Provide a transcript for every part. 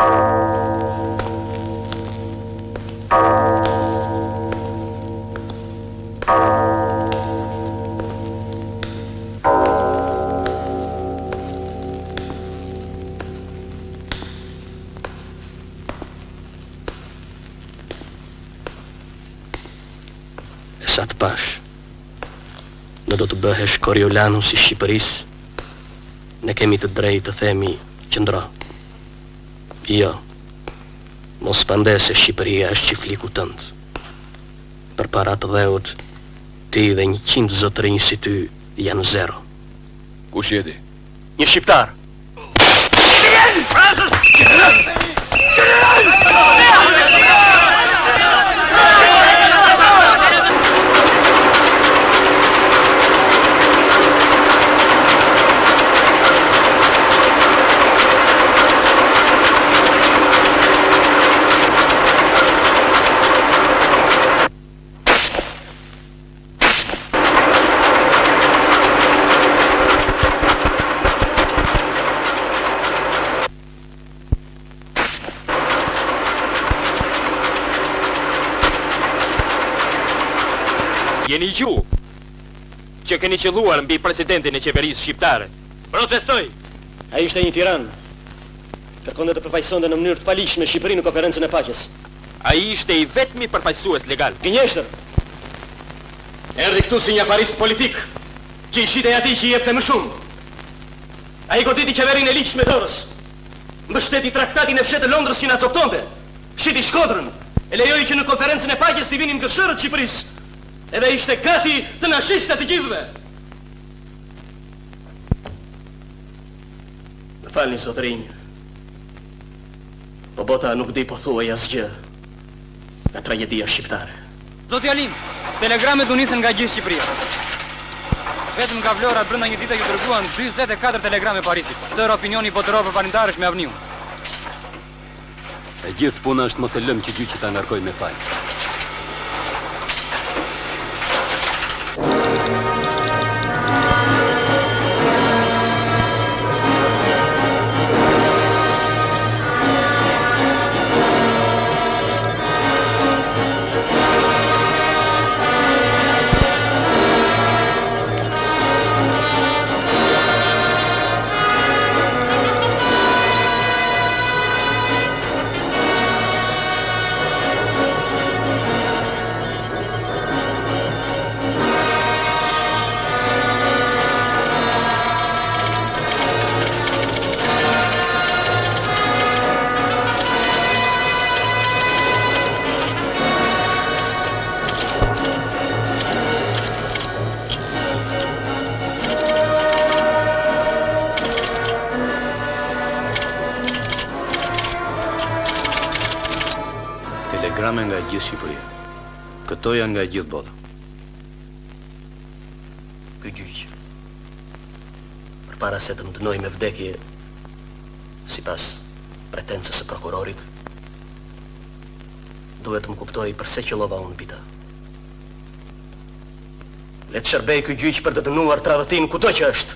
Sa të pash, në do të bëhesh Coriolanus i Shqipërisë, ne kemi të drejtë të themi qëndro. Jo, mos pande se Shqipëria është qifliku tënd. Për para të dheut, ti dhe 100 zotërinj si ty janë zero. Kush jeti? Një shqiptar. Jeni ju që keni qelluar mbi presidentin e qeverisë shqiptare. Protestoj! Ai ishte një tiran. Kërkonte të përfaqësonte në mënyrë të palishme Shqipërinë në konferencën e paqes. Ai ishte i vetmi përfaqësues legal. Gënjeshtër. Erdhi këtu si një afarist politik, që i shitej atij që i jepte më shumë. Ai goditi qeverinë e ligjshme dorës. Mbështeti traktatin e fshetë Londrës që na coptonte. Shiti Shkodrën, e lejoi që në konferencën e paqes të vinin gërshërët Shqipërisë. Edhe ishte gati të na shiste të gjithëve. Më falni zotërinj, po bota nuk di po thuaj asgjë nga tragedia shqiptare. Zoti Alim, telegramet u nisën nga gjithë Shqipëria. Vetëm nga Vlora brenda një dite ju dërguan 44 telegrame Parisit. Tërë opinioni botëror përfaqëtarësh me avniun. E gjithë puna është mos e lëm që gjyqi ta ngarkoj me fal. Telegrame nga gjithë Shqipëria. Këto janë nga gjithë bota. Ky gjyq, përpara se të më dënoj me vdekje, sipas pretencës së prokurorit, duhet të më kuptoj përse qellova unë bita. Le të shërbej ky gjyq për të dënuar tradhtin kudo që është.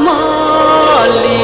Mali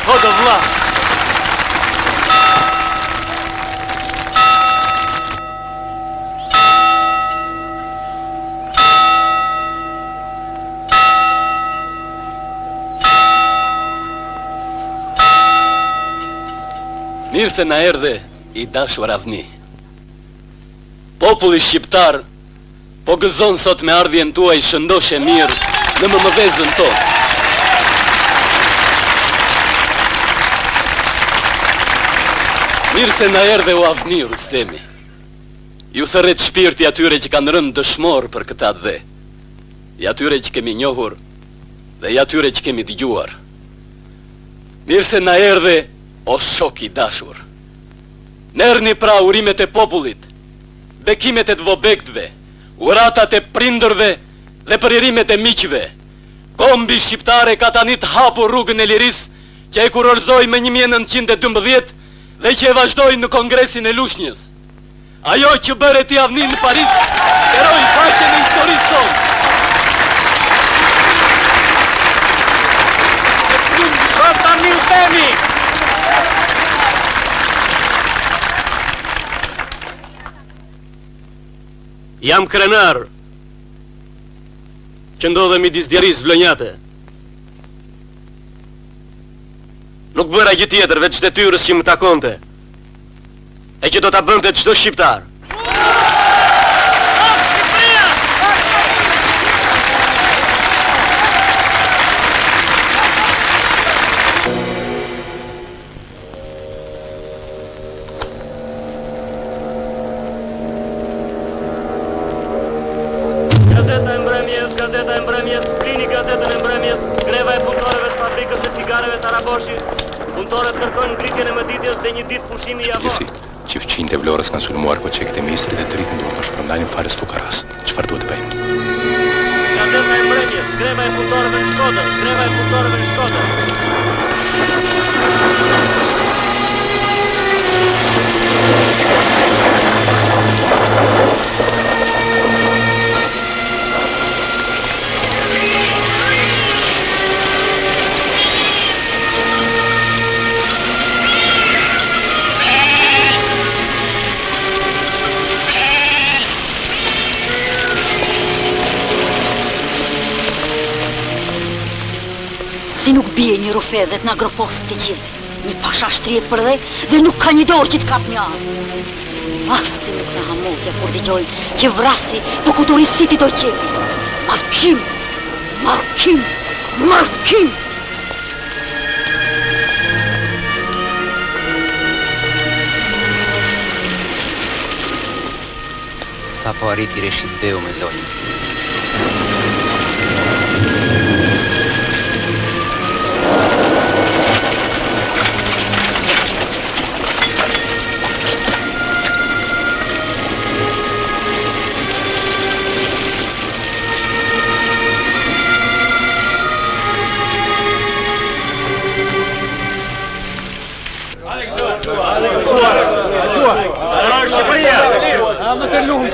Hodo vlla. Mirë se na erdhe I dashur Avni. Populli shqiptar po gëzon sot me ardhjen tuaj shëndoshe mirë në mëmëvezën tonë. Mirë se na erdhe u Avni, Rustemi. Ju thërret shpirti atyre që kanë rënë dëshmor për këta dhe. I atyre që kemi njohur dhe I atyre që kemi dëgjuar. Mirë se na erdhe o shok I dashur. Nerni pra urimet e popullit, bekimet e të vobektve, uratat e prindërve dhe përirimet e miqve. Kombi shqiptare ka tani të hapur rrugën e lirisë që e kurorëzoi më 1912 dhe që e vazhdoi në Kongresin e Lushnjës. Ajo që bëre ti Avni në Paris, heroi faqen e historisë tonë. Jam krenar që ndodhe midis djeris vlënjate. Nuk bëra gjë tjetër veç detyrës që më takonte e që do ta bënte çdo shqiptar. Gazeta e Mbrëmjes, prini gazetën e Mbrëmjes, greva e punëtorëve të fabrikës së cigareve Taraboshi. Punëtorët kërkojnë ngritjen e mëditjes dhe një ditë pushimi i javor. Që fëqinjtë e Vlorës kanë sulmuar koçekët e ministrit dhe të rritën duhet të shpërndanin farës fukaras. Çfarë duhet të bëjmë? Gazeta e Mbrëmjes, greva e punëtorëve në Shkodër, greva e punëtorëve në Shkodër. Si nuk bie një rufe dhe të nagropost të gjithë. Një pasha shtrihet për dhe nuk ka një dorë që të kap një anë. Si nuk në hamodja kur dëgjoj që vrasi po kuturisiti do qefi. Markim! Markim! Markim! Sa po arriti Reshit Beu me zonjën.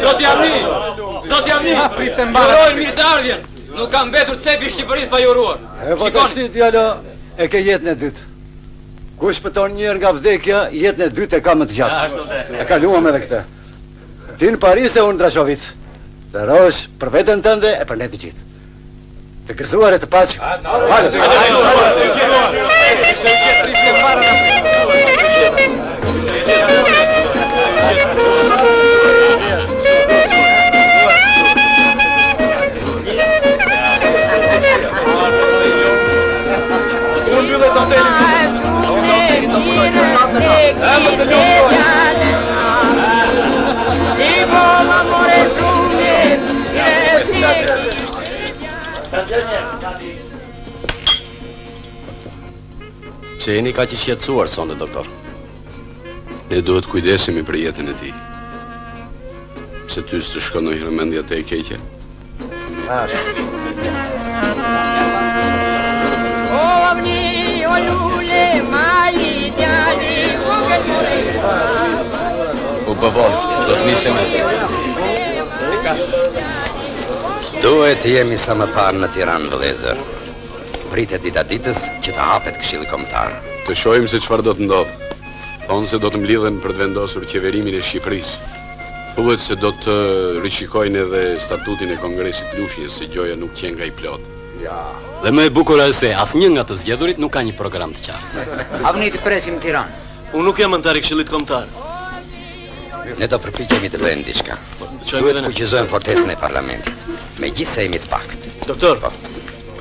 Zoti Avni, jurojnë mirë se ardhjen. Nuk kam mbetur cepi Shqipërisë pa juruar. E po të shti djalo e ke jetën e dytë. Kush shpëton njërë nga vdekja, jetën e dytë e ka më të gjatë. E kaluam edhe këtë. Ti në Paris e unë në Drashovic. Të rosh për vetën tënde e për ne të gjithë. Të gëzuar e të paqë. Pse jeni ka që shqetësuar sonde, doktor? Ne duhet kujdesemi për jetën e tij. Pse ty s'të shkon ndonjëherë mendja te e keqe? U bëvon, do të nisemi. Duhet jemi sa më parë në Tiranë, vëllezër. Pritet dita ditës që të hapet Këshilli Kombëtar. Të shohim se çfarë do të ndodhë. Thonë se do të mlidhen për të vendosur qeverimin e Shqipërisë. Thuhet se do të rishikojnë edhe statutin e Kongresit Lushnjës, se gjoja nuk qen nga i plot. Ja. Dhe më e bukur është se asnjë nga të zgjedhurit nuk ka një program të qartë. Avni të presim Tiranë. Unë nuk jam antar i Këshillit Kombëtar. Ne do përpiqemi të bëjmë diçka. Duhet të fuqizojmë fortesën e parlamentit. Megjithëse jemi të pakët. Doktor,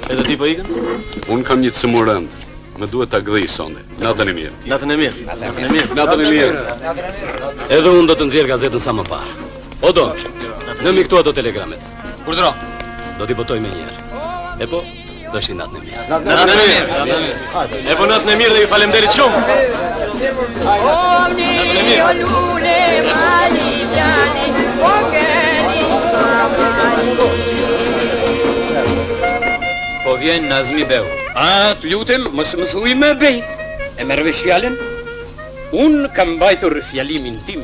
edhe ti po ikën? Unë kam një të sëmur rënd. Më duhet ta gdhij sonde. Natën e mirë. Natën e mirë. Natën e mirë. Natën e mirë. Edhe unë do të nxjerr gazetën sa më parë. O domsh, nëmi këtu ato telegramet. Urdhëro. Do t'i botoj më njëherë. E po, do shi natën e mirë. Natën e mirë. E po natën e mirë dhe ju faleminderit shumë. Natën e mirë. Po vjen Nazmi Beu. A, të lutem, mos më thuj më bej. E merr vesh fjalën? Unë kam mbajtur fjalimin tim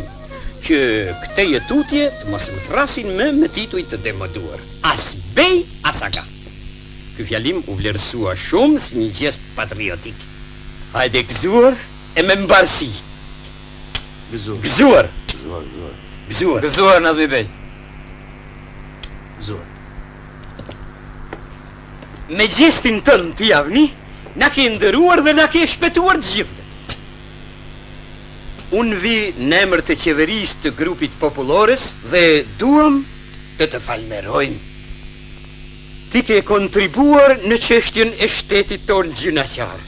që këtë jetutje të mos më thrasin më me tituj të demoduar. As bej, as aga. Ky fjalim u vlerësua shumë si një gjest patriotik. Hajde gëzuar e me mbarsi. Gëzuar. Gëzuar Nazmi Bey. Me gjestin tënë të javni, na ke ndëruar dhe na ke shpëtuar të gjithë. Unë vi në emër të qeverisë të grupit popullores dhe duam të falënderojmë. Ti ke kontribuar në çështjen e shtetit tonë gjynaqar.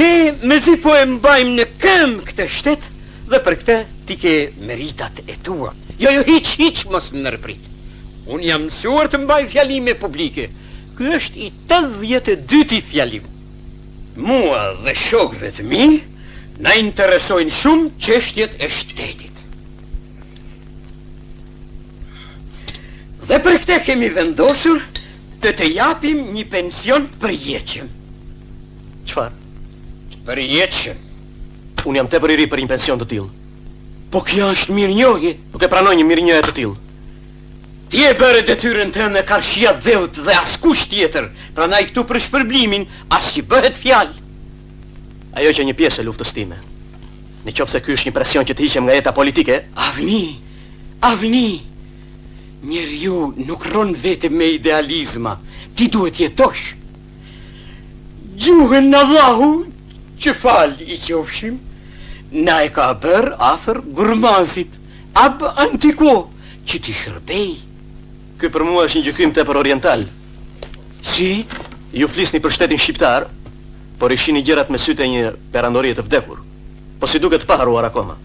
Ne mezi po e mbajmë në këmbë këtë shtet dhe për këtë ti ke meritat e tua. Jo, hiç mos më nërprit. Unë jam mësuar të mbaj fjalime publike. Ky është i 82 fjalim. Mua dhe shokëve të mi na interesojnë shumë çështjet e shtetit. Dhe për këtë kemi vendosur të japim një pension përjetshëm. Çfarë? Përjetshëm. Unë jam tepër i ri për një pension të tillë. Po kjo është mirënjohje. Nuk e pranoj një mirënjohje të tillë. Ti e bëre detyrën tënde karshia dheut dhe askush tjetër, prandaj këtu për shpërblimin as që bëhet fjalë. Ajo që një pjesë e luftës time. Në qoftë se ky është një presion që të hiqem nga jeta politike, Avni. Njeriu nuk ron vetëm me idealizma, ti duhet jetosh. Gjuhën në Allahu, që fal i qofshim, na e ka bërë afër gurmazit, ab antiko, që ti shërbej. ky për mua është një gjykim tepër oriental. Si? Ju flisni për shtetin shqiptar, por i shihni gjërat me sytë e një perandorie të vdekur. Po si duket pa haruar akoma.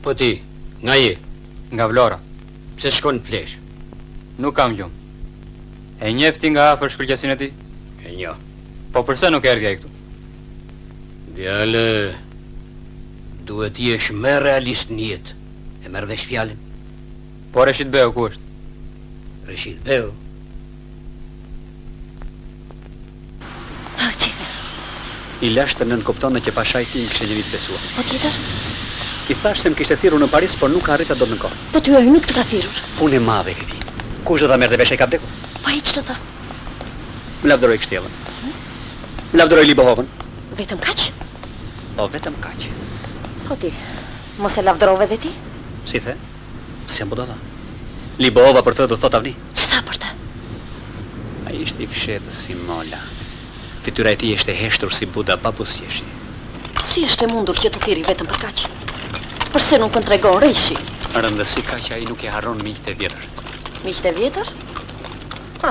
Po ti, nga je? Nga Vlora. Pse shkon të flesh? Nuk kam gjumë. E njefti nga afër shkëlqyesinë e tij? E njo. Po përse nuk erdhi ai këtu? Djale, duhet të jesh më realist në jetë. E merr vesh fjalën. Po Reshit Beu ku është? Reshit Beu. I lashtë nën kupton që pashaj ti më kishte një vit besuar. Po tjetër? I thash se më kishte thirrur në Paris, por nuk arrita dot në kohë. Po ty ai nuk të ka thirrur. Punë e madhe e këtij. Kush do ta merrte vesh ai ka vdekur? Po ai ç'të tha? Më lavdëroi kështjellën. Më lavdëroi Libohovën. Vetëm kaq? Po vetëm kaq. Po ti, mos e lavdërove dhe ti? Si the? S'jam budalla. Libohova për të do thot Avni. Ç'tha për të? Ai ishte i fshetës si mola. Fytyra e tij ishte heshtur si buda pa buzëqeshi. Si është e mundur që të thirri vetëm për kaq? Përse nuk më tregon Reshi? Rëndësi ka që ai nuk e harron miqtë e vjetër. Miqtë e vjetër? Ha.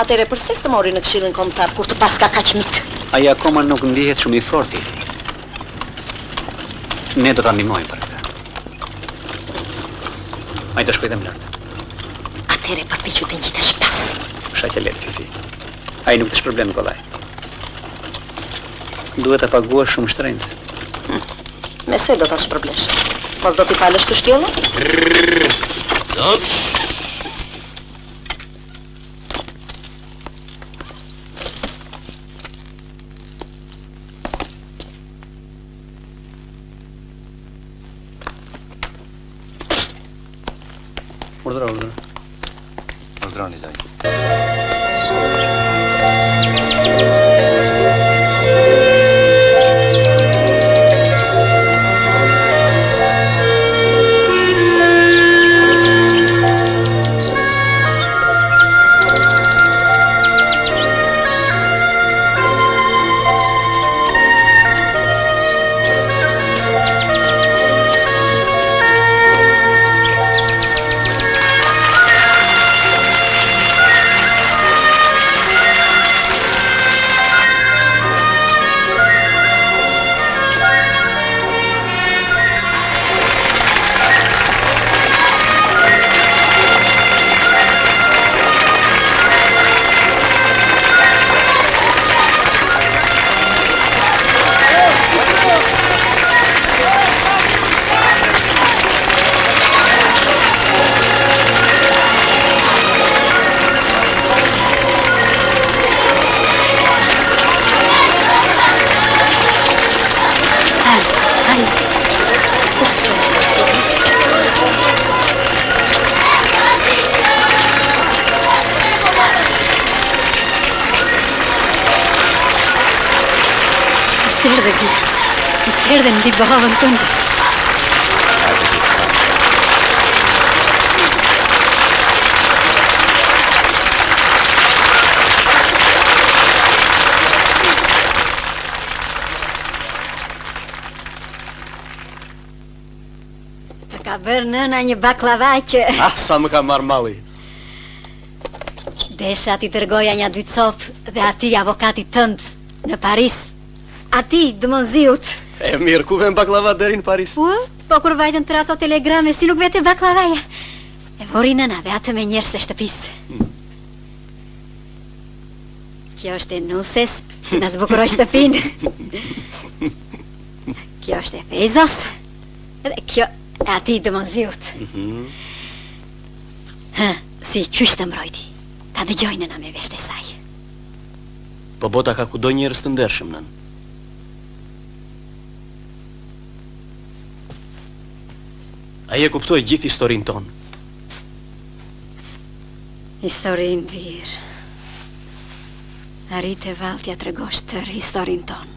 Atëre përse s'të mori në Këshillin Kombëtar kur të pas ka kaq mik? Ai akoma nuk ndihet shumë i fortë. Ne do ta ndihmojmë për këtë. Ai do shkojë më lart. Atëre përpiqu të ngjitesh pas. Shaqe lehtë Fifi. Ai nuk të shpërblen kollaj. Duhet të paguash shumë shtrenjtë. Me se do ta shpërblesh? Mos do t'i falësh kështjellën? Dops. Urdhëro. Urdhroni zaj. Iserdën li bëhavën tënde. Të ka bërë nëna një baklava që... Sa më ka marrë malli. Desha ti tërgoja një 2 copë dhe ati avokatit tënd në Paris. Ati dëmonziut. E mirë, ku vem baklava deri në Paris? Po kur vajtën të ato telegrame, si nuk vete baklavaja. E vori nëna dhe atë me njerës e shtëpisë. Kjo është e nuses, në zbukuroj shtëpinë. Kjo është e Fejzos. Dhe kjo e ati dëmonziut. Si qysh të mbrojti. Ta dëgjoj nëna me vesht e saj. Po bota ka kudo njerës të ndershëm nën. Ai e kuptoi gjithë historinë tonë. Historinë birë. Arrit e vallë t'ja tregosh tërë historinë tonë.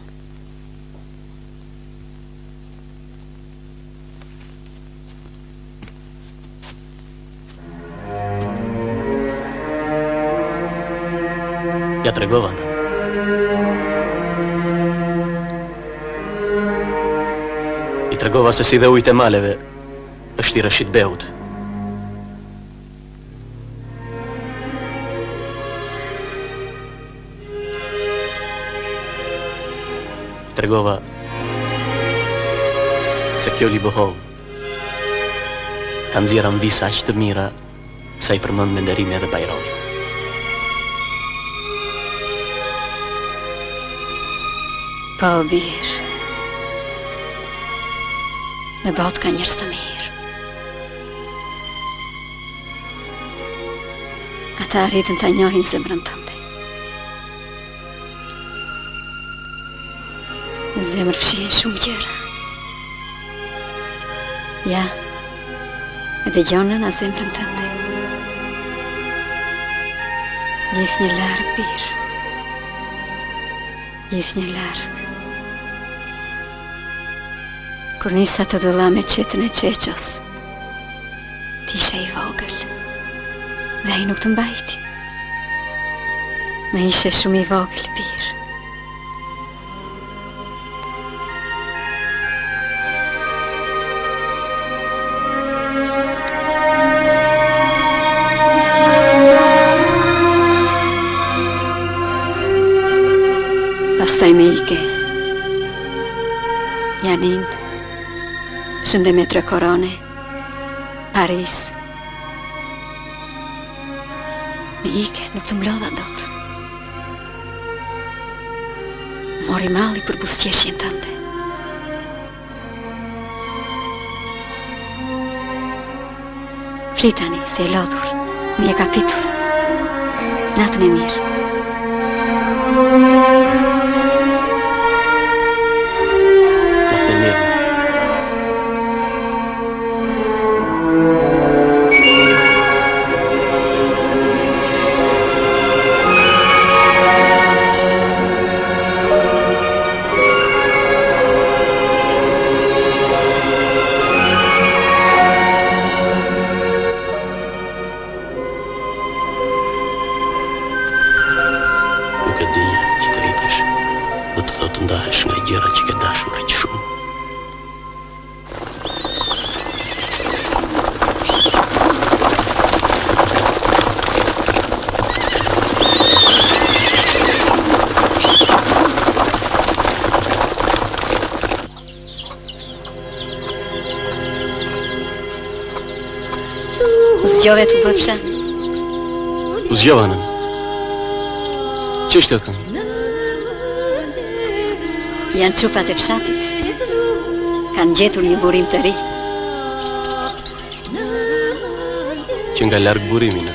Ja tregova. I tregova se si dhe ujtë e maleve është i Rashid Beut. Tregova se kjo Libohov ka nxjerrë visa aq të mira sa i përmend me nderim edhe Bajrami. Po birë. Në botë ka njerëz të mirë. Ata arritën ta njohin zemrën tënde. Në zemër fshihen shumë gjëra. Ja, e dëgjon në zemrën tënde. Gjithë një larg birë. Gjithë një larg. Kur nisa të dëlla me qetën e qeqos, ti ishe i vogël, dhe ai nuk të mbajti. Me ishe shumë i vogël, birë. Pastaj me ike, Janin, Shënde me 3 korone, Paris. Me ike, nuk të mblodha dot. Mori malli për buzëqeshjen tënde. Flitani, se e lodhur, mi e kapitur. Natën e mirë. Natën e mirë. të thotë ndahesh nga gjëra që ke dashur aq shumë. U zgjove të bëfsha? U zgjova nën. Ç'është kjo? Janë çupat e fshatit. Kanë gjetur një burim të ri. Që nga larg burimi në.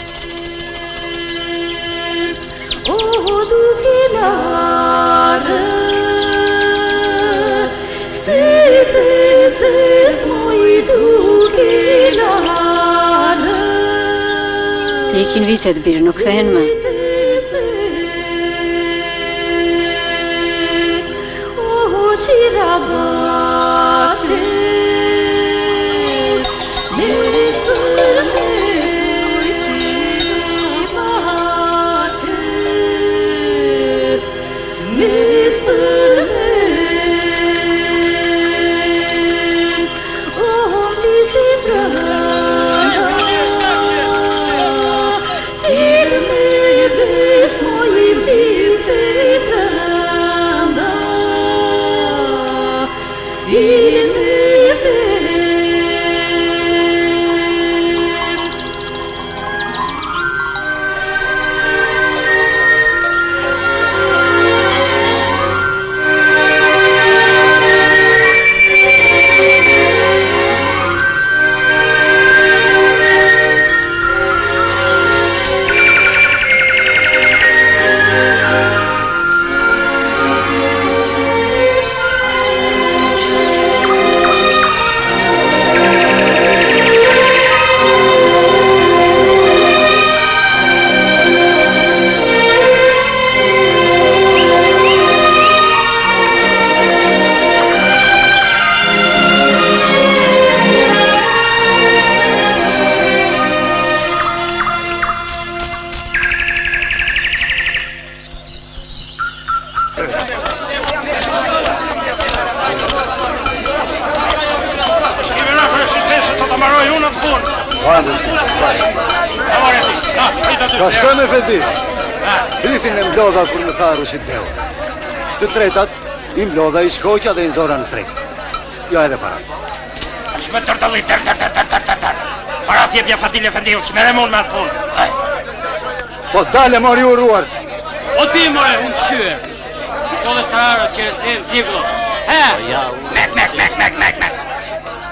Ikin vitet birë, nuk thehen më. Ka shëmë e fedi, Grifin e mlodha kur më tha Rëshidbeu. Të tretat, i mlodha i shkoqa dhe i nxora në treg. Ja edhe para. Shme tërtëlli, tër. Para t'jepja Fadil Efendiu, që mere mund me atë punë. Po dale mori u ruar. O ti more, unë shqyë. Iso dhe trarë që restin t'jeglo. Mek.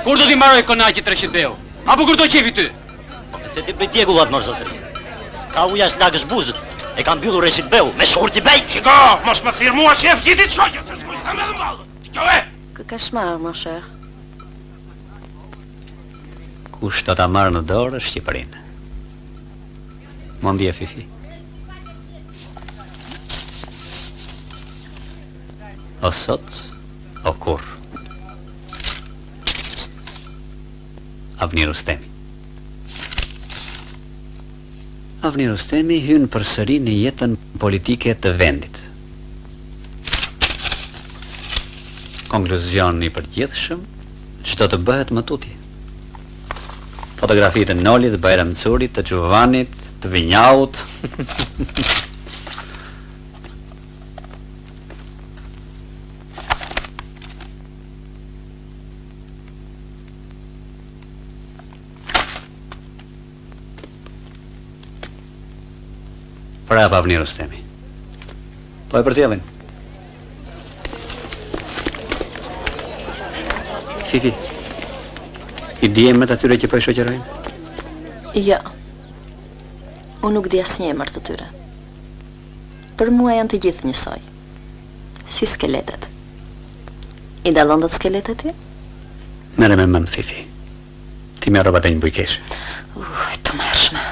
Kur do t'i mbaroj konaqit Rëshidbeu? Apo kur do qefi ty? Se ti për tjegullat mërë zotëri. Ka uja s'lagës buzët. E kam mbyllur Rëshidbeu, me shurti bej. Qiko, mos më thirë mua shef gjitit shoqë, se shkuj thëmë edhe mballë. Kjo e? Kë kashmarë, më shërë. Kush do ta marrë në dorë Shqipërinë? Mondje Fifi. O sot, o kur. Avni Rustemi. Avni Rustemi hyn përsëri në jetën politike të vendit. Konkluzion i përgjithshëm, çdo të bëhet më tutje. Fotografi të Nolit, Bajram Curit, të Gjuvanit, të Vinjaut. Prapa Avni Rustemi. Po e përcjellin. Fifi, i di emrat atyre që po e shoqërojnë? Ja. Unë nuk di asnjë emër të tyre. Për mua janë të gjithë njësoj. Si skeletet. I dallon dot skeletet ti? Mere me mend, Fifi. Ti me robat e një bujkesh. Të mërshme.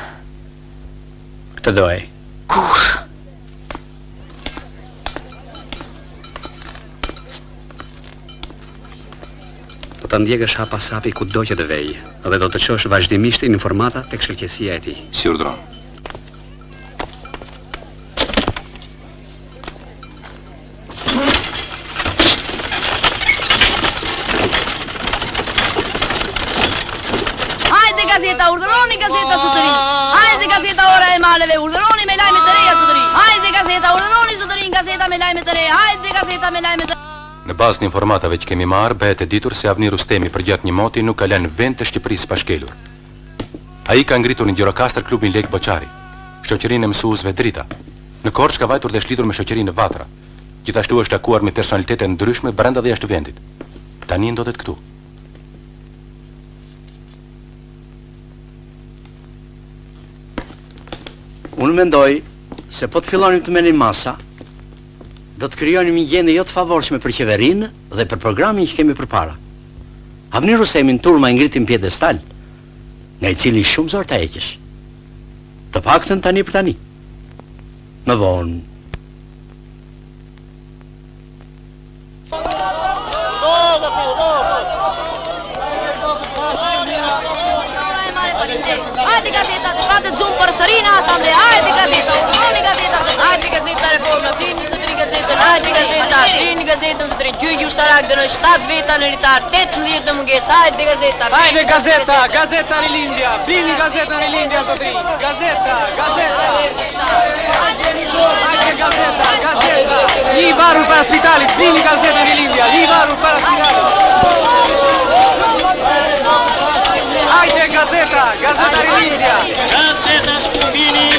Këtë doj. Kur? Do të ndjekësh hapa sapi ku do që të vej, dhe do të qosh vazhdimisht informata tek shëlqësia e tij. Si urdhron. gazeta me lajme të reja, hajde gazeta me lajme të reja. Në bazë në informatave që kemi marrë, bëhet e ditur se Avni Rustemi përgjatë një moti nuk ka lënë vend të Shqipërisë pa shkelur. Ai ka ngritur në Gjirokastër klubin Lek Boçari, shoqërinë e mësuesve Drita. Në Korçë ka vajtur dhe shlitur me shoqërinë Vatra. Gjithashtu është takuar me personalitete ndryshme brenda dhe jashtë vendit. Tani ndodhet këtu. Unë mendoj se po të fillonim të merrim masa, do të krijonim një gjendje jo të favorshme për qeverinë dhe për programin që kemi përpara. Avni Rustemi në turma i ngritin pjedestal, nga i cili shumë zor ta heqësh. Të paktën tani për tani. Më vonë. Hajde gazeta, të pratë të zumë për sërina asamble, hajde gazeta, unë gazeta, hajde gazeta reforma, plini 23 gazetën, hajde gazeta, plini gazetën së 3 gjyqë ushtarak dhe në 7 veta në ritar, 18 në munges, hajde gazeta. Hajde gazeta, gazeta Rilindja, plini gazetën Rilindja së 3, gazeta, gazeta. Hajde gazeta, gazeta, një varu para spitalit, plini gazetën Rilindja, një varu para spitalit. Hajde gazeta, gazeta Rilindja. Gazeta Shkumbini,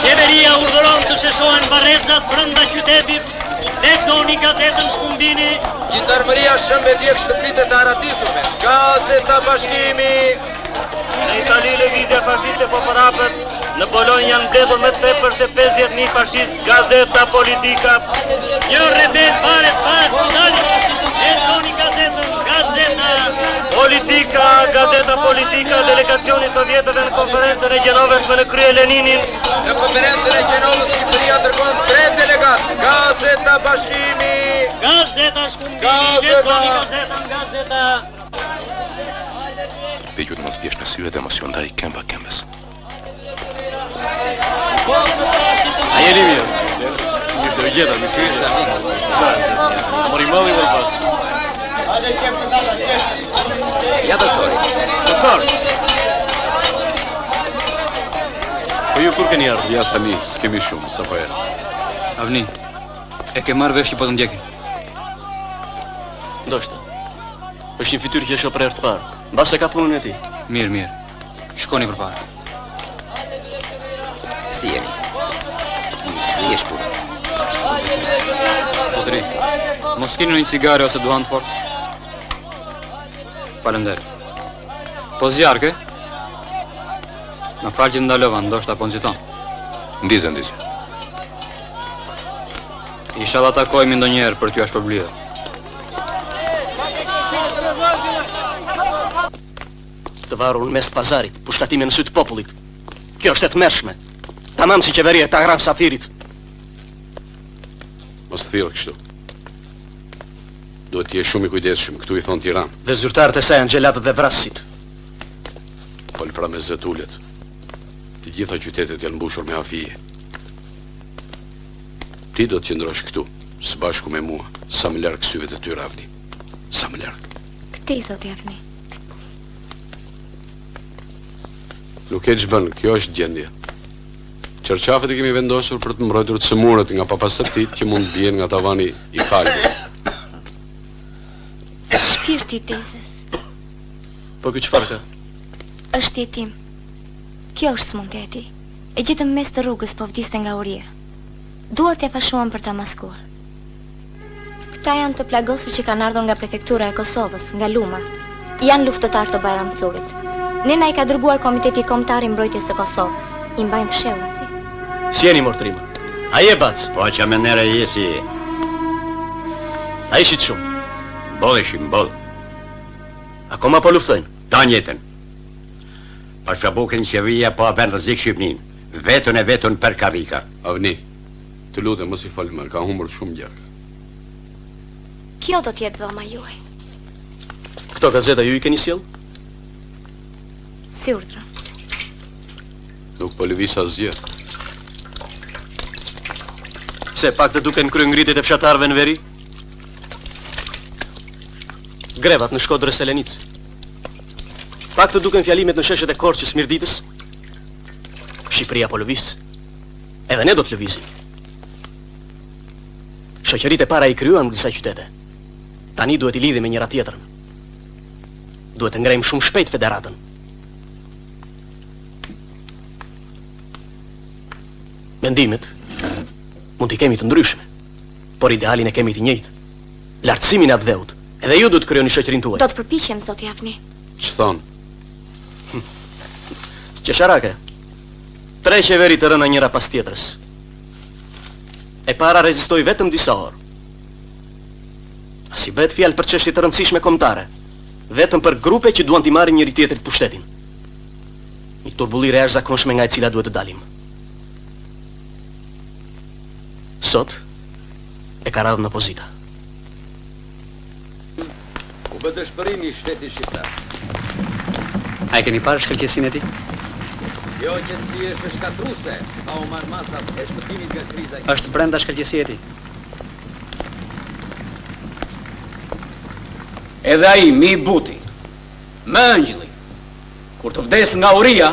qeveria urdhëron të sheshohen barrezat brenda qytetit, lexoni gazetën Shkumbini. Gjendarmeria shëmbedjek shtëpitë të aratisurme. Gazeta Bashkimi. Në Itali lëvizja fashiste po përhapet. Në Bolonjë janë mbledhur më tepër se 50.000 fashist. Gazeta Politika. Një rebel varet pas spitalit. Lexoni gazetën, gazeta Politika, gazeta Politika, delegacioni sovjetëve në konferencën e Gjenovës me në krye Leninin. Në konferencën e Gjenovës Shqipëria dërgon 3 delegat. Gazeta Bashkimi. Gazeta Shkumbini, lexoni gazetën, gazeta. Dëgjoj mos biesh në sy edhe emocion ndaj këmbës. A jeni mirë? Mirë se vjeta, mirë se vjeta. Sa, mori malli më pac. Ja doktori. Doktor. Po ju kur keni ardhur? Ja tani, s'kemi shumë, sa po erë. Avni, e ke marrë vesh që po të ndjekin? Ndoshta. Është një fytyrë që e shoh për herë të parë. Mbase ka punën e tij. Mirë, mirë. Shkoni përpara. Si jeni? Si është puna? Zotëri, mos keni një cigare ose duhan të fort? Falemder. Po zjarë ke? Në falë që të ndalova, ndoshta po nëziton. Ndizë. Isha da takojmë ndonjëherë për t'ju ashpërblidhe. Të varur në mes të pazarit, pushtatime në sy të popullit. Kjo është e tmerrshme. Tamam si qeveria e Tahran Safirit. Mos thirrë kështu. Duhet t'je shumë i kujdesshëm, këtu i thon Tiranë. Dhe zyrtarët e saj janë xhelatët dhe vrasësit. Fol pra me zëtullet. Të gjitha qytetet janë mbushur me afije. Ti do të qëndrosh këtu, së bashku me mua, sa më larg syve të tyre, Avni. Sa më larg. Këtej, zoti Avni. Nuk e ç'bën, kjo është gjendje. Çarçafet e kemi vendosur për të mbrojtur të sëmurët nga papastërtitë që mund të bien nga tavani i kalbit. Shpirti i tezës. Po ky çfarë ka? Është jetim. Kjo është smundja e tij. E gjetëm mes të rrugës, po vdiste nga uria. Duart e fashuan për ta maskuar. Këta janë të plagosur që kanë ardhur nga prefektura e Kosovës, nga Luma. Janë luftëtar të Bajramcurit. Nena i ka dërguar Komiteti Kombëtar i Mbrojtjes së Kosovës. I mbajmë fshehura si. Si jeni mortrima? A je bac? Po që me nere jesi. A ishit shumë? Bol ishim, bol. Akoma po luftojnë? Ta njetën. Për shabukin qeveria po apen rëzik Shqipnin. Vetën e vetën për karika. Avni, të lutem mos i fol më, ka humbur shumë gjak. Kjo do t'jetë dhoma juaj. Këto gazeta ju i keni sjell? Si urdhra. Nuk po lëviz asgjë. Pse pak të duken kryengritjet e fshatarëve në veri? Grevat në Shkodër e Selenicë. Pak të duken fjalimet në sheshet e Korçës Mirditës. Shqipëria po lëviz. Edhe ne do të lëvizim. Shoqëritë e para i kryuan në disa qytete. Tani duhet I lidhim me njëra tjetrën. Duhet të ngrejmë shumë shpejt federatën. Mendimet mund t'i kemi të ndryshme, por idealin e kemi të njëjtë. Lartësimin e atë dheut, edhe ju duhet të krijoni shoqërinë tuaj. Do të përpiqem, zoti Javni. Që thonë? Qesharake, 3 qeveri të rëna njëra pas tjetrës. E para rezistoi vetëm disa orë. As I bëhet fjalë për çështje të rëndësishme kombëtare, vetëm për grupe që duan t'i marrin njëri tjetrit pushtetin. Një turbullire jashtëzakonshme nga e cila duhet të dalim. Sot e ka radhën opozita. U bë dëshpërimi I shtetit shqiptar. A e keni parë shkëlqesinë e tij? Jo qëtësi është shkatruse, ka u marrë masat e shpëtimit nga kriza. Është brenda shkëlqesia e tij. Edhe ai, mi I buti, me ëngjëlli, kur të vdes nga uria,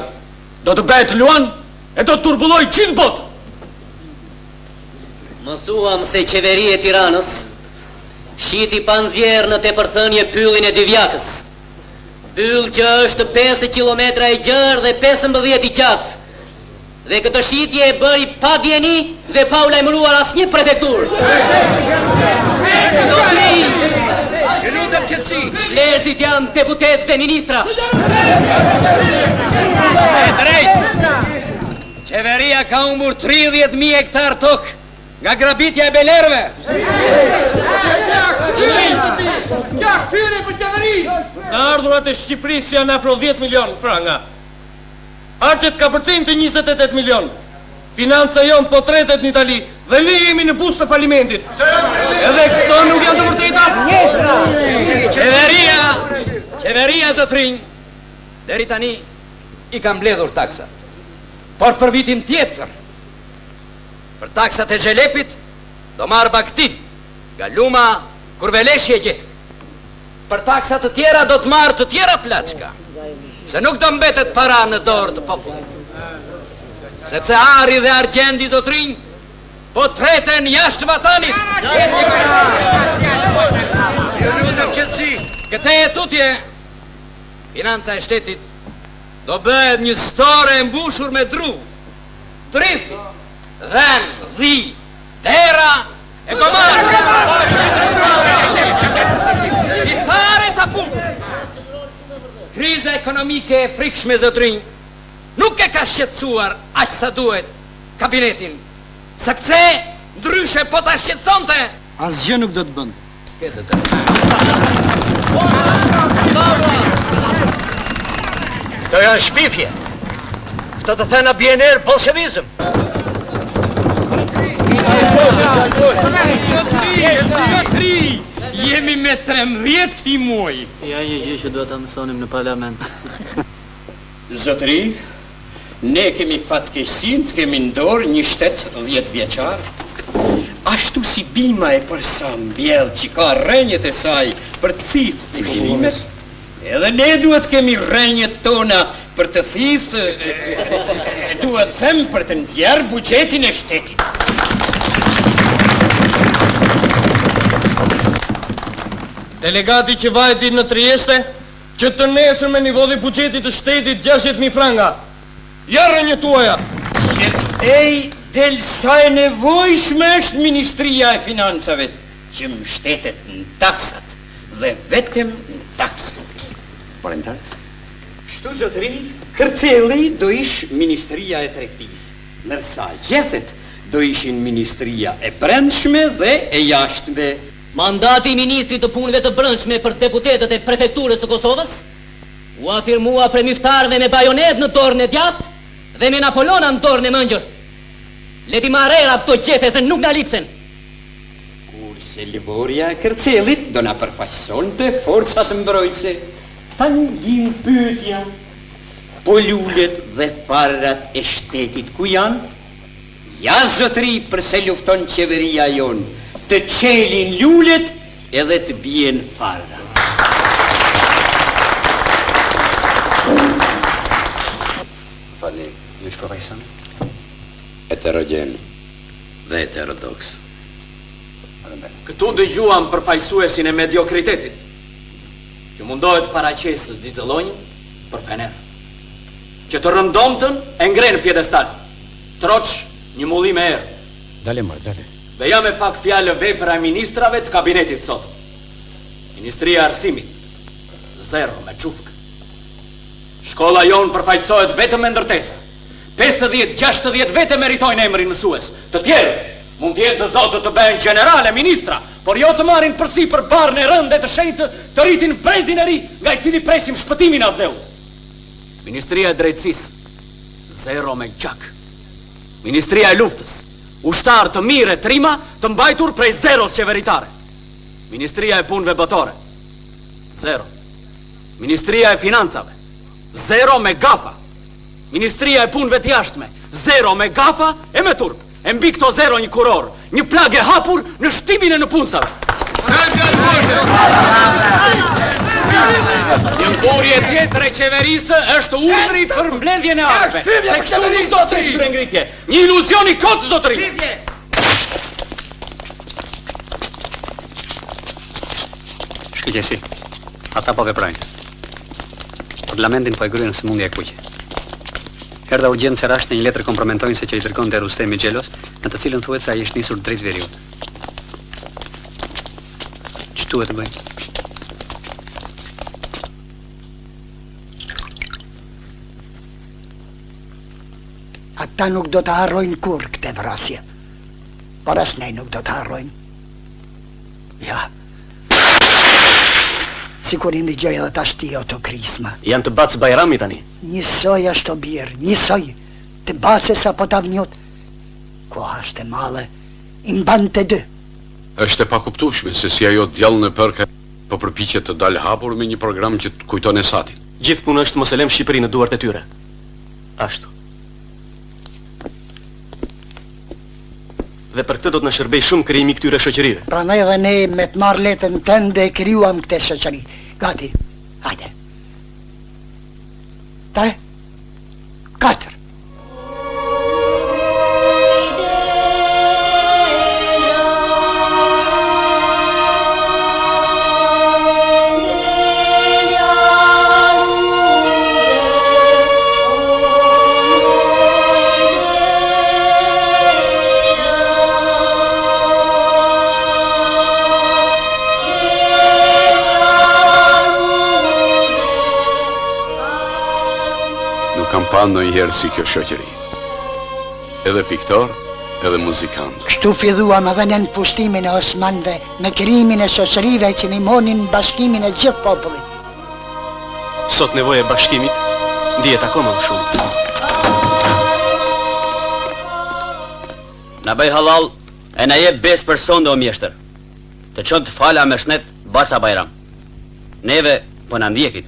do të bëhet luan e do të turbulloj gjithë botën. Mësuam se qeveria e Tiranës shiti pa nxjerrë në tepërthënie pyllin e Divjakës. Pyll që është 5 kilometra I gjerë dhe 15 I gjatë. Dhe këtë shitje e bëri pa dieni dhe pa u lajmëruar asnjë prefekturë. Vlerësit janë deputet dhe ministra. E drejt! Qeveria ka humbur 30.000 hektar tokë nga grabitja e belerëve. Gjak, fyre për qeveri! Në ardhurat e Shqipërisë janë afro 10 milion franga. Arqet ka përcim të 28 milion. Financa jonë po tretet në Itali dhe ne jemi në bus të falimentit. Edhe këto nuk janë të vërteta? Qeveria zotrinj, deri tani I ka mbledhur taksat. Por për vitin tjetër, për taksat e zhelepit, do marrë bakti, nga luma kurveleshi e gjetë. Për taksat të tjera do të marrë të tjera plaçka, se nuk do mbetet para në dorë të popullit. Sepse ari dhe argjendi zotrinj, po treten jashtë vatanit. Këte e tutje, financa e shtetit do bëhet një store e mbushur me dru, trithi, dhen, dhi, tera e komar. I thare sa punë. Kriza ekonomike e frikshme zotrinj nuk e ka shqetësuar aq sa duhet kabinetin, sepse ndryshe po ta shqetësonte, asgjë nuk do të bënd. Këto janë shpifje. Këto të thëna BNR bolshevizëm. Zotri, jemi me 13 këti muaj. Ja një gjë që duhet ta mësonim në parlament. Zotri, ne kemi fatkeqësinë të kemi në dorë një shtet 10 vjeçar, ashtu si bima e përsa mbjell që ka rrenjët e saj për të thithë civilimet, edhe ne duhet kemi rrenjët tona për të thithë, duhet them për të nxjerrë buxhetin e shtetit. Delegati që vajti në Trieste, që të nesër me nivodhi buxhetit të shtetit 60.000 franga. Jarë një tuaja. Qërtej del sa e nevojshme është Ministria e Financave, që mbështetet në taksat dhe vetëm në taksat. Parentax? Kështu zotëri, Kërceli do ish Ministria e Tregtisë, ndërsa gjethet do ishin Ministria e Brendshme dhe e Jashtme. Mandati I ministrit të punëve të brendshme për deputetët e prefekturës së Kosovës u afirmua premiftarëve me bajonet në dorën e djathtë dhe me Napolona në dorën e mëngjër. Leti marrera këto gjethe se nuk na lipsen. Kurse livorja e Kërcelit do na përfaqësonte forcat mbrojtëse. Tani vjen pyetja. Po lulet dhe farrat e shtetit ku janë? Ja zotëri përse lufton qeveria jonë, të qelin lulet edhe të bien farra. Fali, ju shkova I sanë? Heterogen dhe heterodoks. Këtu dëgjuam përfaqësuesin e mediokritetit, që mundohet paraqesë Xixëllonjën për Fener, që të rëndomtën e ngre në pjedestal, troç një mullim e erë. Dale, mor, dale. Dhe jam me pak fjalë vepra e ministrave të kabinetit sot. Ministria e Arsimit, 0 me çufk. Shkolla jonë përfaqësohet vetëm me ndërtesa. 50-60 vete meritojnë emrin mësues. Të tjerë mund t'jenë të zotë të bëhen generale, ministra, por jo të marrin përsi për barën e rënde të shenjtë të rritin prezin e ri, nga i cili presim shpëtimin atë dheut. Ministria e Drejtësisë, 0 me gjak. Ministria e Luftës, ushtar të mire trima të mbajtur prej zeros qeveritare. Ministria e Punëve Botore, 0. Ministria e Financave, 0 me gafa. Ministria e Punëve të Jashtme, 0 me gafa e me turp. E mbi këto 0 një kuror, një plagë e hapur në shtimin e në punësave. Një mburje tjetër e qeverisë është urdhri për mbledhjen e arve. Se kështu nuk do të rritë ngritje. Një iluzioni kot do të rritë. Shkëlqesi, ata po veprojnë. Parlamentin po e gryen sëmundje e kuqe. Erdha urgjencë rasht në një letër kompromentojnë se që i dërgonte Rustemi Xhelos, në të cilën thuhet se ai është nisur drejt veriut. Ç'të duhet të bëjmë? Ata nuk do të harrojnë kur këtë vrasje, por as ne nuk do të harrojnë. Ja. Sikur i ndëgjoj edhe tash ti ato krisma. Janë të bacë Bajrami tani. Njësoj është o birë, njësoj, të bacë sa po t'avnjot. Koha është e male, i mban të dy. Është e pakuptueshme se si ajo djallën e përka po përpiqet të dalë hapur me një program që të kujton Esatin. Gjithë punë është mos e lëm Shqipërinë në duart e tyre. Ashtu. Dhe për këtë do të na shërbej shumë krijimi këtyre shoqërive. Prandaj edhe ne me të marrë letën tënde e krijuam këtë shoqëri. Gati. Hajde. 3 4 Në njëherë si kjo shoqëri. Edhe piktor, edhe muzikant. Kështu filluam edhe në pushtimin e Osmanëve me krijimin e shoqërive që ndihmonin bashkimin e gjithë popullit. Sot nevoja e bashkimit ndihet akoma më shumë. Na bëj halal e na jep besë për sonde o mjeshtër. Të çon të fala me shnet Baca Bajram. Neve po na ndjekit.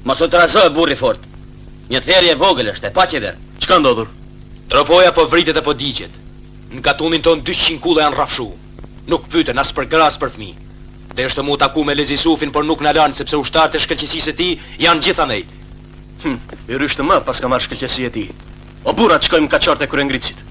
Mos u trazoje burri fort. Një therje vogël është, e pa që der. Çka ndodhur? Tropoja po vritet e po digjet. Në katunin ton 200 kulla janë rrafshu. Nuk pyeten as për gra as për fëmijë. Dhe është mu taku me Lezi Sufin, por nuk na lanë sepse ushtarët e shkëlqësisë së tij janë gjithanej. I rysh të madh pas ka marrë shkëlqësia e tij. O burrat, shkojmë kaçort e Kryengritësit.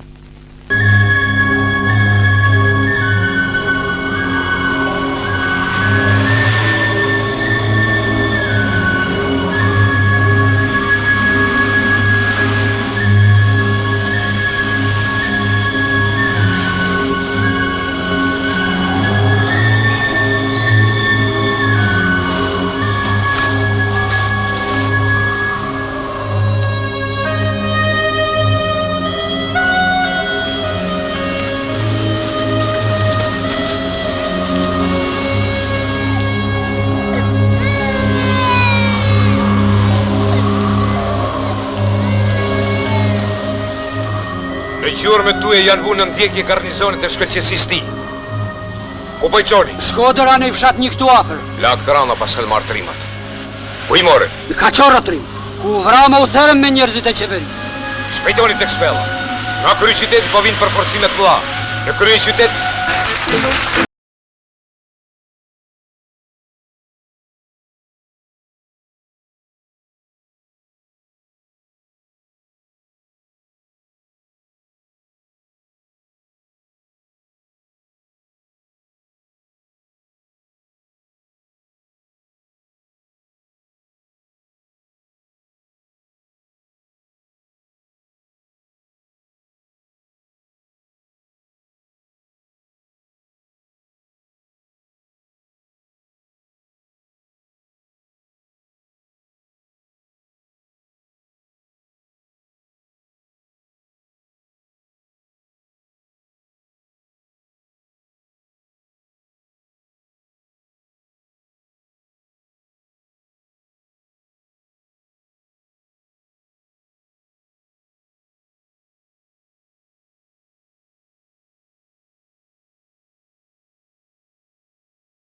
Gjurme tuje janë vunë në ndjekje garnizonit e shkëlqësisë ti. Ku po i qoni? Shkodëra në i fshat një këtu afer. La këtë rana pas helmar trimat. Ku i more? Në Kaqorra trim, ku vrama u therëm me njerëzit e qeverisë. Shpejtoni tek shpella. Nga kryeqyteti po vinë përforcimet mëdha. Në kryeqytet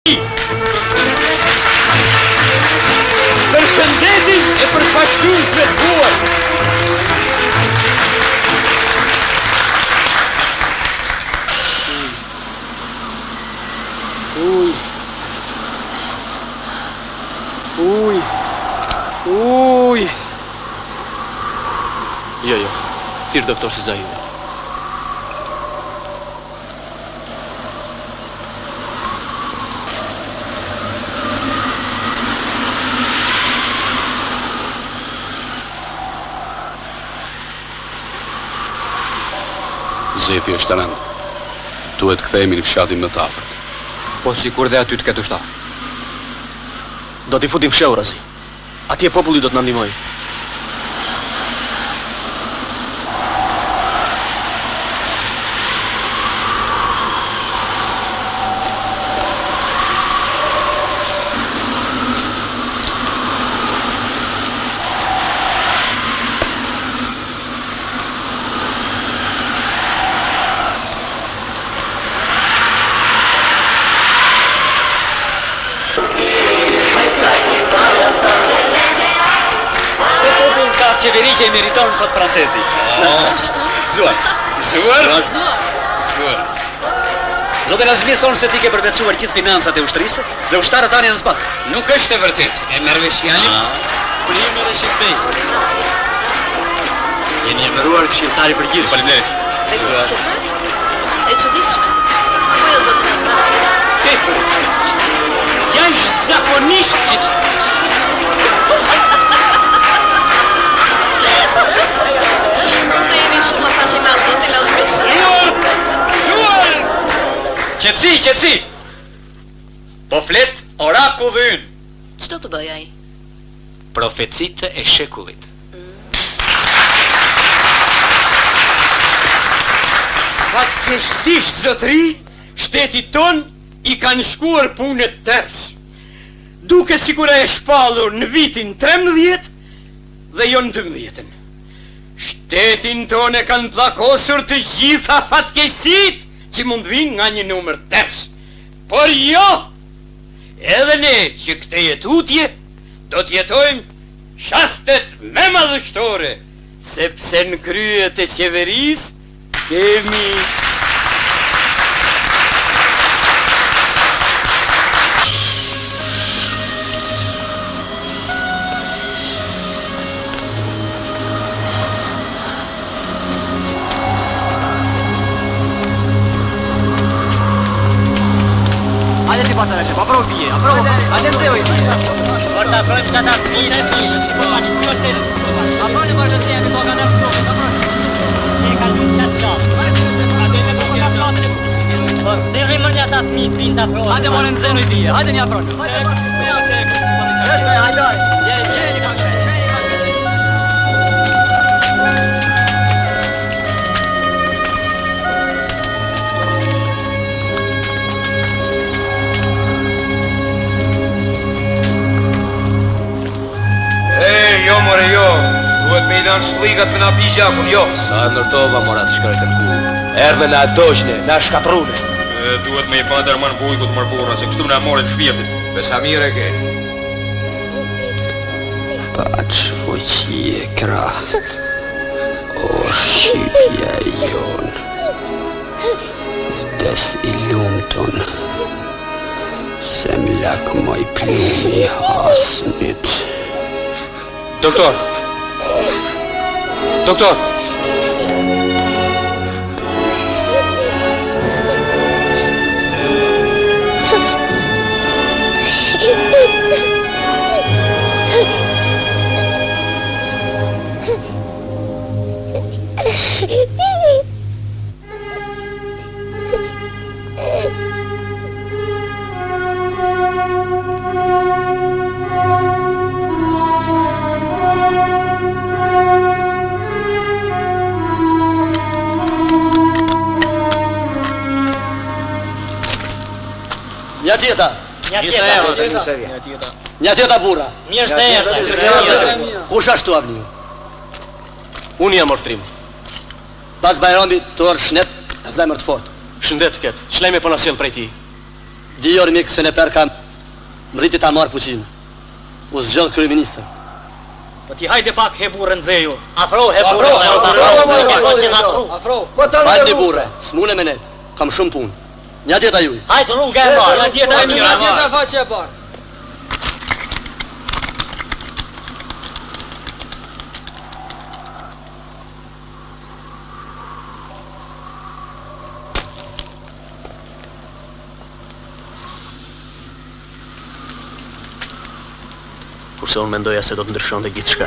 Për shëndetin e përfaqësuesve të huaj. Uj. Jo, thirr doktor Sezai. Zefi është rënd. Duhet kthehemi në fshatin më të afërt. Po sikur dhe aty të ketë shta. Do t'i futim fshehur azi. Atje populli do të na ndihmojë. Qeveri që i meriton thot francezi. Zuar. Zotin Azmi thonë se ti ke përvetësuar gjithë financat e ushtrisë dhe ushtarët tani në zbat. Nuk është e vërtet. E merrvesh fjalën? Primi dhe shqiptej. Jeni emëruar këshilltari përgjithshëm. Faleminderit. E çuditshme. Apo jo zotin Azmi? Janë zakonisht e çuditshme. Zote jeni shumë fascinant, zotin Azmi. Suar! Qetësi! Po flet orakulli ynë. Ç'do të bëj ai? Profecitë e shekullit. Fatkeqësisht, zotëri, shteti ton i kanë shkuar punët tërës. Duket sikur e shpallur në vitin 13 dhe jo në 12. Shtetin ton e kanë pllakosur të gjitha fatkeqësitë që mund vinë nga një numër tërës. Por jo, edhe ne që këtë jetutje do të jetojmë shastet me madhështore, sepse në kryet e qeverisë kemi Hajde ti pasare, aprovo pije, hajde zeo i pije. Por të afrojmë që ata fmire e fmire, si po fani, kjo është edhe si po fani. Afrojnë vërgjësia, me soka në fmire, afrojnë. Ne ka lumë qatë shatë. Ate me po ka platën e pusi. Por, dhe rrimër një ata fmi, fin të afrojnë. Hajde more në zeno i pije, hajde një afrojnë. Jo, more, jo. Duhet me i lanë shligat me na pi gjakun, jo. Sa ndërtova, morat, shkërët e mkullë. Erdhe na doshne, na shkatrune. Duhet me i pa dërmën bujkut mërburën, se kështu na morin shpirtit. Besa mire ke. Paç fuqi e krah, o shqipja jon, vdes i lumton, se mlak moj plumi hasmit. Doktor! Doktor! Një tjeta. Një tjeta burra. Mirë se erdhe. Kush ashtu avni? Unë jam ortrim. Pas Bajrami të orë shnet, zemër të fort. Shëndet këtë, qlejme po në sjellë prej ti. 2 orë mikë se në per kam mriti ta marë fuqinë. U zgjodh kryeministër. Po ti hajde pak he burrën zeju. Afro. Falni burre, s'mune me ne. Kam shumë punë. Nja tjeta juj. Hajde rrugë e marë. Nja tjeta faqe e parë. Kurse unë mendoja se do të ndryshonte gjithçka.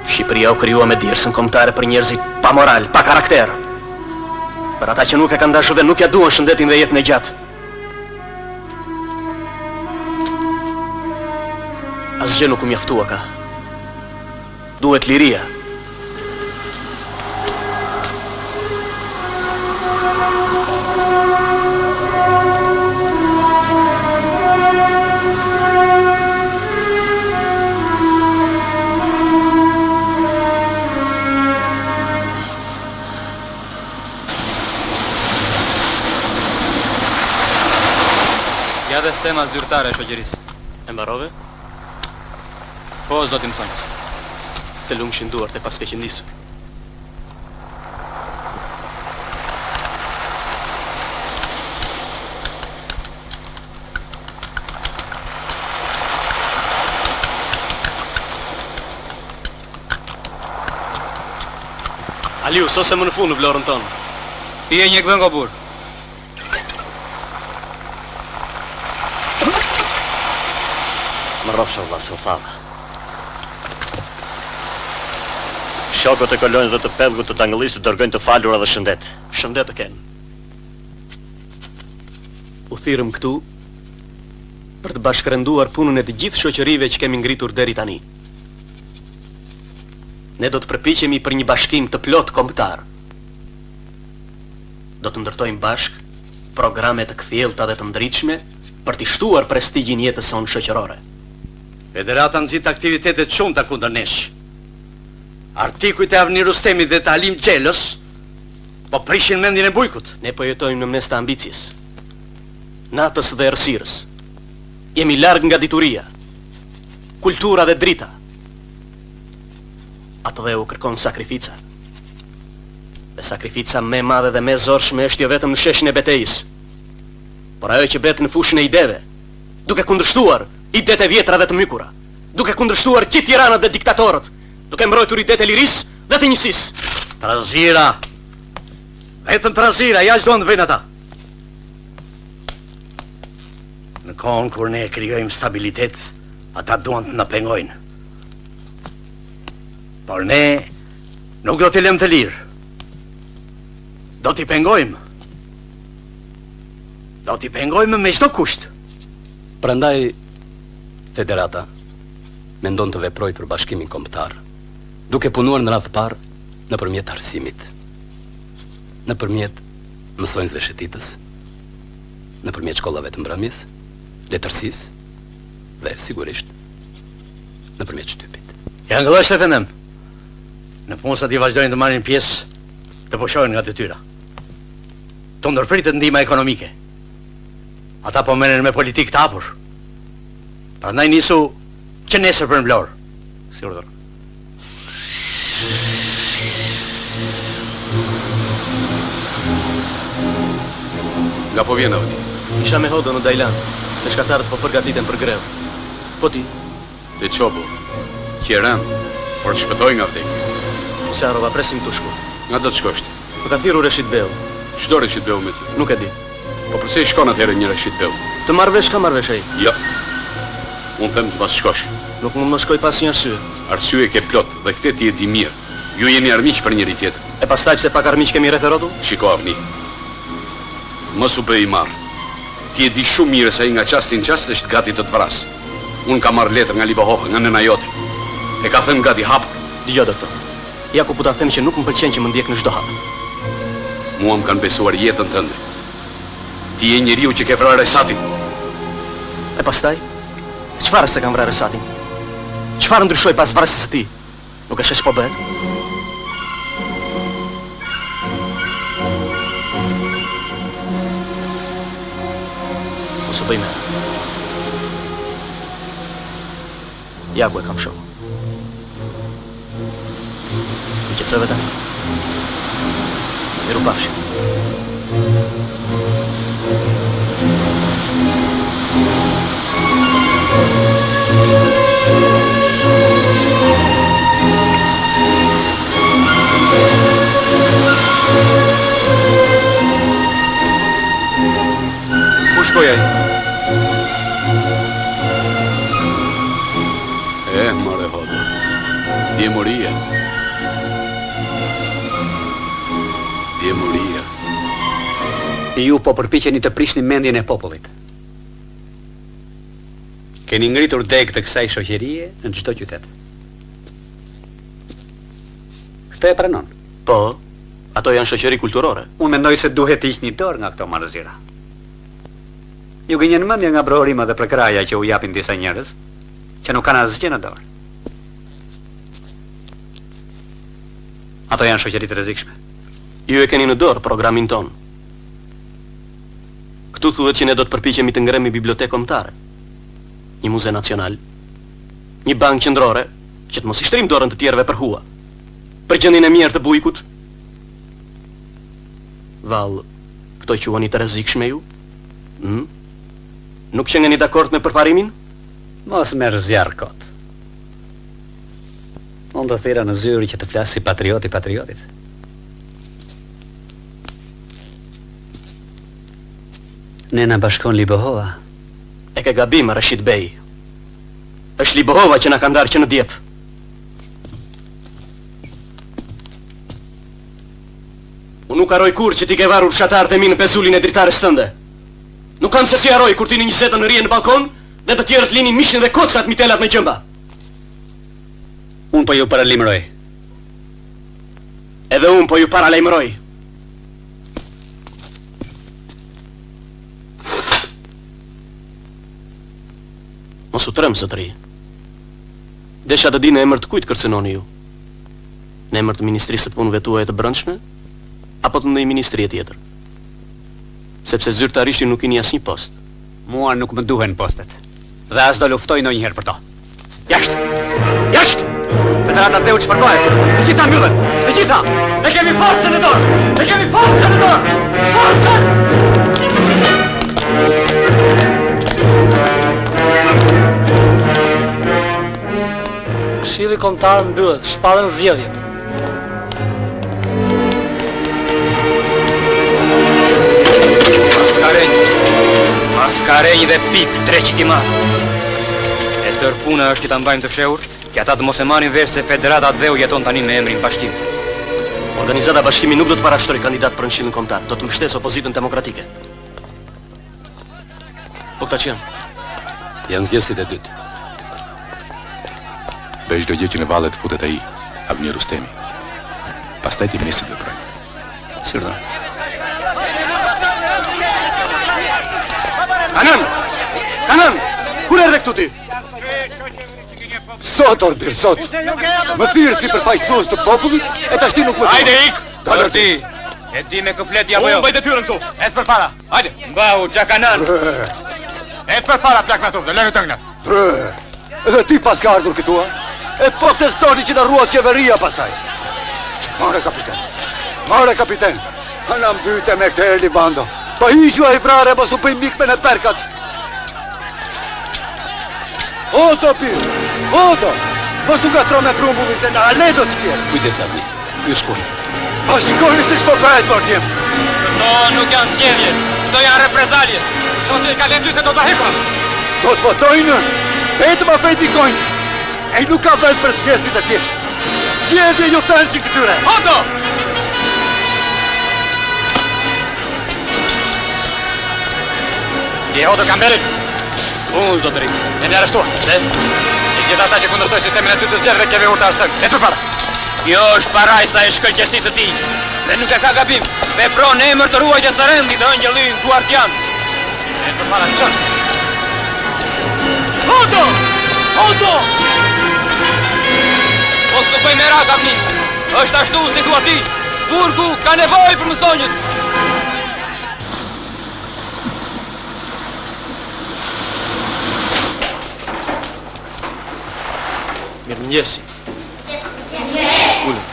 Shqipëria u krijua me djersën kombëtare për njerëzit pa moral, pa karakter. Për ata që nuk e kanë dashur dhe nuk ja duan shëndetin dhe jetën e gjatë. Asgjë nuk u mjaftua ka. Duhet liria. Ja dhe stema zyrtare e shoqërisë. E mbarove? Po, s'do t'i mësoj. Të lumshin duart e paske që nisur. Aliu, sose më në fund në vlorën tonë. Ti e një gdhën ko burë. Më rrofshë vlla, se u thava. Shokët e kolonjë dhe të pellgut të tangëllisë të dërgojnë të falura dhe shëndet. Shëndet të kenë. U thirëm këtu për të bashkërenduar punën e të gjithë shoqërive që kemi ngritur deri tani. Ne do të përpiqemi për një bashkim të plot kombëtar. Do të ndërtojmë bashk programe të kthjellta dhe të ndritshme për të shtuar prestigjin jetës sonë shoqërore. Federata nxit aktivitetet shumë të kundër nesh. Artikujt e Avni Rustemi dhe Talim Xhelës po prishin mendjen e Bujkut. Ne po jetojmë në mes të ambicjes, natës dhe errësirës. Jemi larg nga dituria, kultura dhe drita. Atë dhe u kërkon sakrifica. Dhe sakrifica më e madhe dhe më e zorshme është jo vetëm në sheshin e betejës, por ajo që bet në fushën e ideve, duke kundërshtuar idetë e vjetra dhe të mykura, duke kundërshtuar gjithë tiranët dhe diktatorët, duke mbrojtur idetë e lirisë dhe të njësisë. Trazira. Vetëm trazira, ja çdo të vënë ata. Në kohën kur ne krijojmë stabilitet, ata duan të na pengojnë. Por ne nuk do t'i lëmë të lirë. Do t'i pengojmë. Do t'i pengojmë me çdo kusht. Prandaj Federata mendon të veprojë për bashkimin kombëtar, duke punuar në radhë parë nëpërmjet arsimit, nëpërmjet mësonjësve shëtitës, nëpërmjet shkollave të mbrëmjes, letërsisë dhe sigurisht nëpërmjet shtypit. Ja ngëllësht e thënëm. Në punësat i vazhdojnë të marrin pjesë të pushojnë nga detyra. Të ndërpritet ndihma ekonomike. Ata po merren me politikë të hapur. Prandaj nisu që nesër për në Vlorë. Si urdhër. Nga po vjen Avni? Isha me hodën në Dajlan, dhe shkatarët po përgatiten për grevë. Po ti? Dhe qobu, qeren, por të shpëtoj nga vdekje. Se arova, presim të shku. Nga do të shkosht? Më ka thiru Reshit Beu. Qdo Reshit Beu me ti? Nuk e di. Po përse i shkon atëherë një Reshit Beu? Të marrvesh ka marrvesh ai. Jo. Unë them të pas shkosh. Nuk mund më shkoj pas një arsye. Arsye ke plot dhe këtë ti e di mirë. Ju jeni armiq për njëri tjetër. E pastaj pse pak armiq kemi rreth e rrotull? Shiko Avni. Mos u bëj i marr. Ti e di shumë mirë se ai nga çasti në çast është gati të të vras. Unë kam marrë letër nga Libahoha, nga nëna jote. E ka thënë gati hapur. Dgjoj doktor. Ja ku po ta them që nuk më pëlqen që më ndjek në çdo hap. Mua më kanë besuar jetën tënde. Ti je njeriu që ke vrarë Resatin. E pastaj? Çfarë se kam vrarë Resatin? Çfarë ndryshoi pas vrasjes së tij? Nuk e shesh po bëhet? bëjme. Ja ku e kam shoh. Më qetësove tani? Miru pafshim. Ku shkoj ai? More hoda. Djemoria. Djemoria. Ju po përpiqeni të prishni mendjen e popullit. Keni ngritur deg të kësaj shoqërie në çdo qytet. Këtë e pranon? Po, ato janë shoqëri kulturore. Unë mendoj se duhet të hiqni dorë nga këto marrëzira. Ju gënjen mendja nga provorima dhe prekraja që u japin disa njerëz, që nuk kanë asgjë në dorë. Ato janë shoqëri të rrezikshme. Ju e keni në dorë programin ton. Këtu thuhet që ne do të përpiqemi të ngremi bibliotekë kombëtare, një muze nacional, një bankë qendrore, që të mos i shtrim dorën të tjerëve për hua, për gjendjen e mirë të bujkut. Vallë, këto quheni të rrezikshme ju? Nuk qeni dakord me përparimin? Mos merr zjarr kot. Unë të thira në zyri që të flasë si patrioti patriotit. Ne na bashkon Libohova. E ke gabim, Rashid Bey. Është Libohova që na ka ndarë që në djep. Unë nuk haroj kur që ti ke varur fshatarët e mi në pezullin e dritares tënde. Nuk kam se si haroj kur ti në 20 në rije në balkon dhe të tjerët linin mishin dhe kockat mitelat me gjëmba. Unë po ju paralajmëroj. Edhe unë po ju paralajmëroj. Mos u trem, zotëri. Desha të di në emër të kujt kërcënoni ju? Në emër të Ministrisë së Punëve tuaja të Brendshme apo të ndonjë ministrie tjetër? Sepse zyrtarisht ju nuk keni asnjë post. Mua nuk më duhen postet. Dhe as do luftoj ndonjëherë për to. Jashtë! Jashtë! Veteranat dhe u çfarëbëhet? Të gjitha mbyllen! Të gjitha! Ne kemi forcën në dorë! Ne kemi forcën në dorë! Forcën! Këshilli kombëtar mbyllet, shpallen zgjedhjet. Maskarenj dhe pik, treqit i marë. E tërë puna është që ta mbajmë të fshehur, që ata të mos e marrin vesh se Federata Dheu jeton tani me emrin bashkim. Organizata bashkimi nuk do të parashtrojë kandidat për Këshillin Kombëtar, do të mbështesë opozitën demokratike. Po këta që janë? Janë zgjedhësit e dytë. Bëj çdo gjë që në vallet futet ai, Avni Rustemi. Pastaj ti mesit veprojnë. Sirda. Kanan! Kur erdhe këtu ti? Sot, Orbir, sot. Më thirë si përfaqësues të popullit, e tashti nuk më thua. Hajde ik! Dalër ti! E di me këflet apo jo? Unë bëj detyrën këtu. Ec përpara. Hajde. Mbahu Xhakanan. Ec përpara plak me tokë, lëre tëngna. Edhe ti pas ka ardhur këtu, a? E po testoni që na ruat qeveria pastaj. More kapiten. Ana mbyte me këtë Erli Bando. Po hiqu ai vrare mos u bëj mik me në perkat. Oto bir. Oto. Mos u gatro me prumbullin se na ale do të shpjer. Kujdes Avni. Ky është kohë. Po shikoni se ç'po bëhet mordjem. Këto nuk janë zgjedhje, këto janë reprezalje. Shoqë ka lënë ty se do ta hekon. Do të votojnë, vetëm afetikojnë. Ai nuk ka vend për zgjedhjet e thjeshtë. Zgjedhje ju thënë këtyre. Oto! Je Oto Kamberit? Unë, zotëri. E në arrestuar. Pse? E gjithë ata që kundërshtoj sistemin e ty të zgjedhjeve keve urtë ashtëm. Ecë përpara. Kjo është parajsa e shkëlqësisë së tij. Dhe nuk e ka gabim. Vepron në emër të ruajtjes së rendit dhe angjëllin guardian. Ecë përpara, çon. Oto! Oto! Mos u bëj merak, Avni. Është ashtu si thua ti. Burgu ka nevojë për mësonjës. Mirëmëngjesi. Ulëm.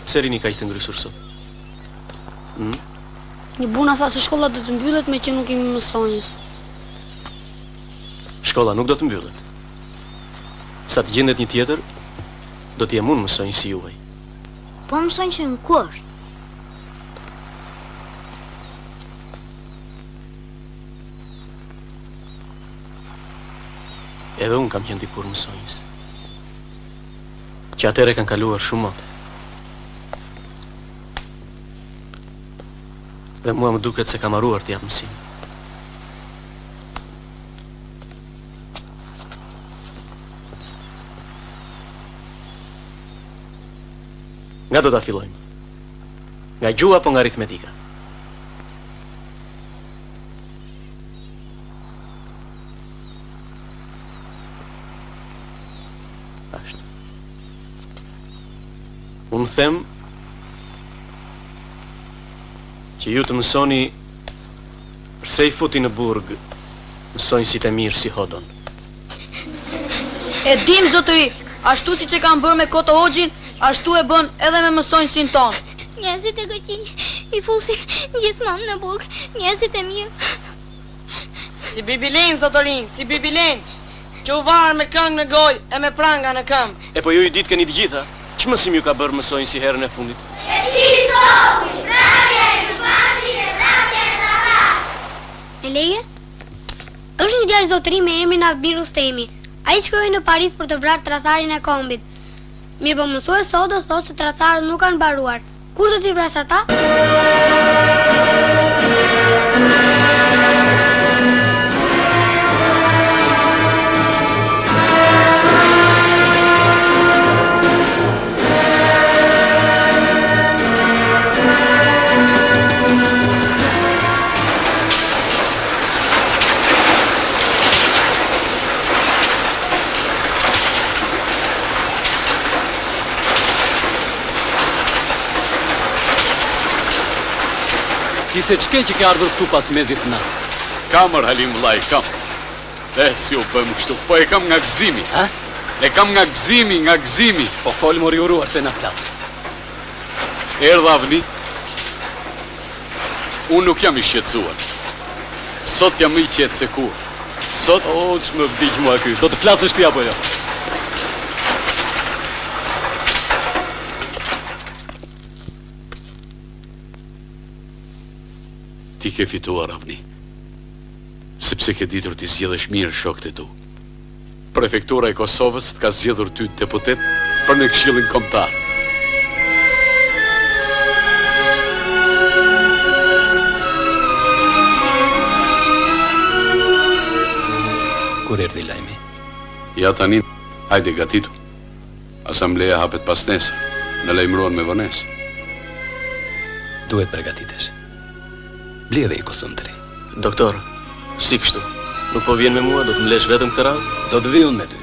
Pse rini ka i të ngrysur sot? Një buna tha se shkolla do të mbyllet me që nuk kemi mësonjës. Shkolla nuk do të mbyllet. Sa të gjendet një tjetër, do t'jem unë mësonjë si juaj. Po mësonjë që në ku është? Edhe unë kam qenë dikur mësonjës. Që atere kanë kaluar shumë mote. Dhe mua më duket se kam arruar të jap mësim. Nga do ta fillojmë? Nga gjuha apo nga aritmetika? Ashtu. Unë them që ju të mësoni përse i futi në burg mësojnë si të mirë si hodon. E dim, zotëri, ashtu si që kam bërë me Koto Hoxhin, ashtu e bën edhe me mësojnësin tonë. Njerëzit e gëqinj i fusin gjithmonë në burg, njerëzit e mirë. Si bibilin, zotërin, si bibilin, që u varë me këngë në goj e me pranga në këmbë. E po ju i ditë keni të gjitha, që mësim ju ka bërë mësojnë si herën e fundit? E leje? Është një djalë zotëri me emrin Albir Rustemi. Ai shkoi në Paris për të vrarë tradharin e kombit. Mirë po mësues sot do thosë se tradharët nuk kanë mbaruar. Kush do t'i vrasë ata? Se qke që ke ardhur këtu pas mezit natës? Kamër, Halim Vlaj, kam. Dhe si u bëjmë kështu, po e kam nga gëzimi. Ha? E kam nga gëzimi. Po folë mori uruar se na flasë. Erdha avni. Unë nuk jam i shqetësuar. Sot jam i qetë se kur. Sot, që më vdiq mua ky. Do të flasësh ti apo jo? Ti ke fituar, Avni, sepse ke ditur t'i zgjedhësh mirë shokët e tu. Prefektura e Kosovës t'ka zgjedhur ty deputet për në Këshillin Kombëtar. Kur erdhi lajmi? Ja tani, hajde gatitu. Asambleja hapet pas nesër, në lajmëruan me vonesë. Duhet përgatitesh. Bledhe i kosën të ri. Doktor, si kështu? Nuk po vjen me mua, do të mlesh vetëm këtë radhë? Do të vi unë me ty.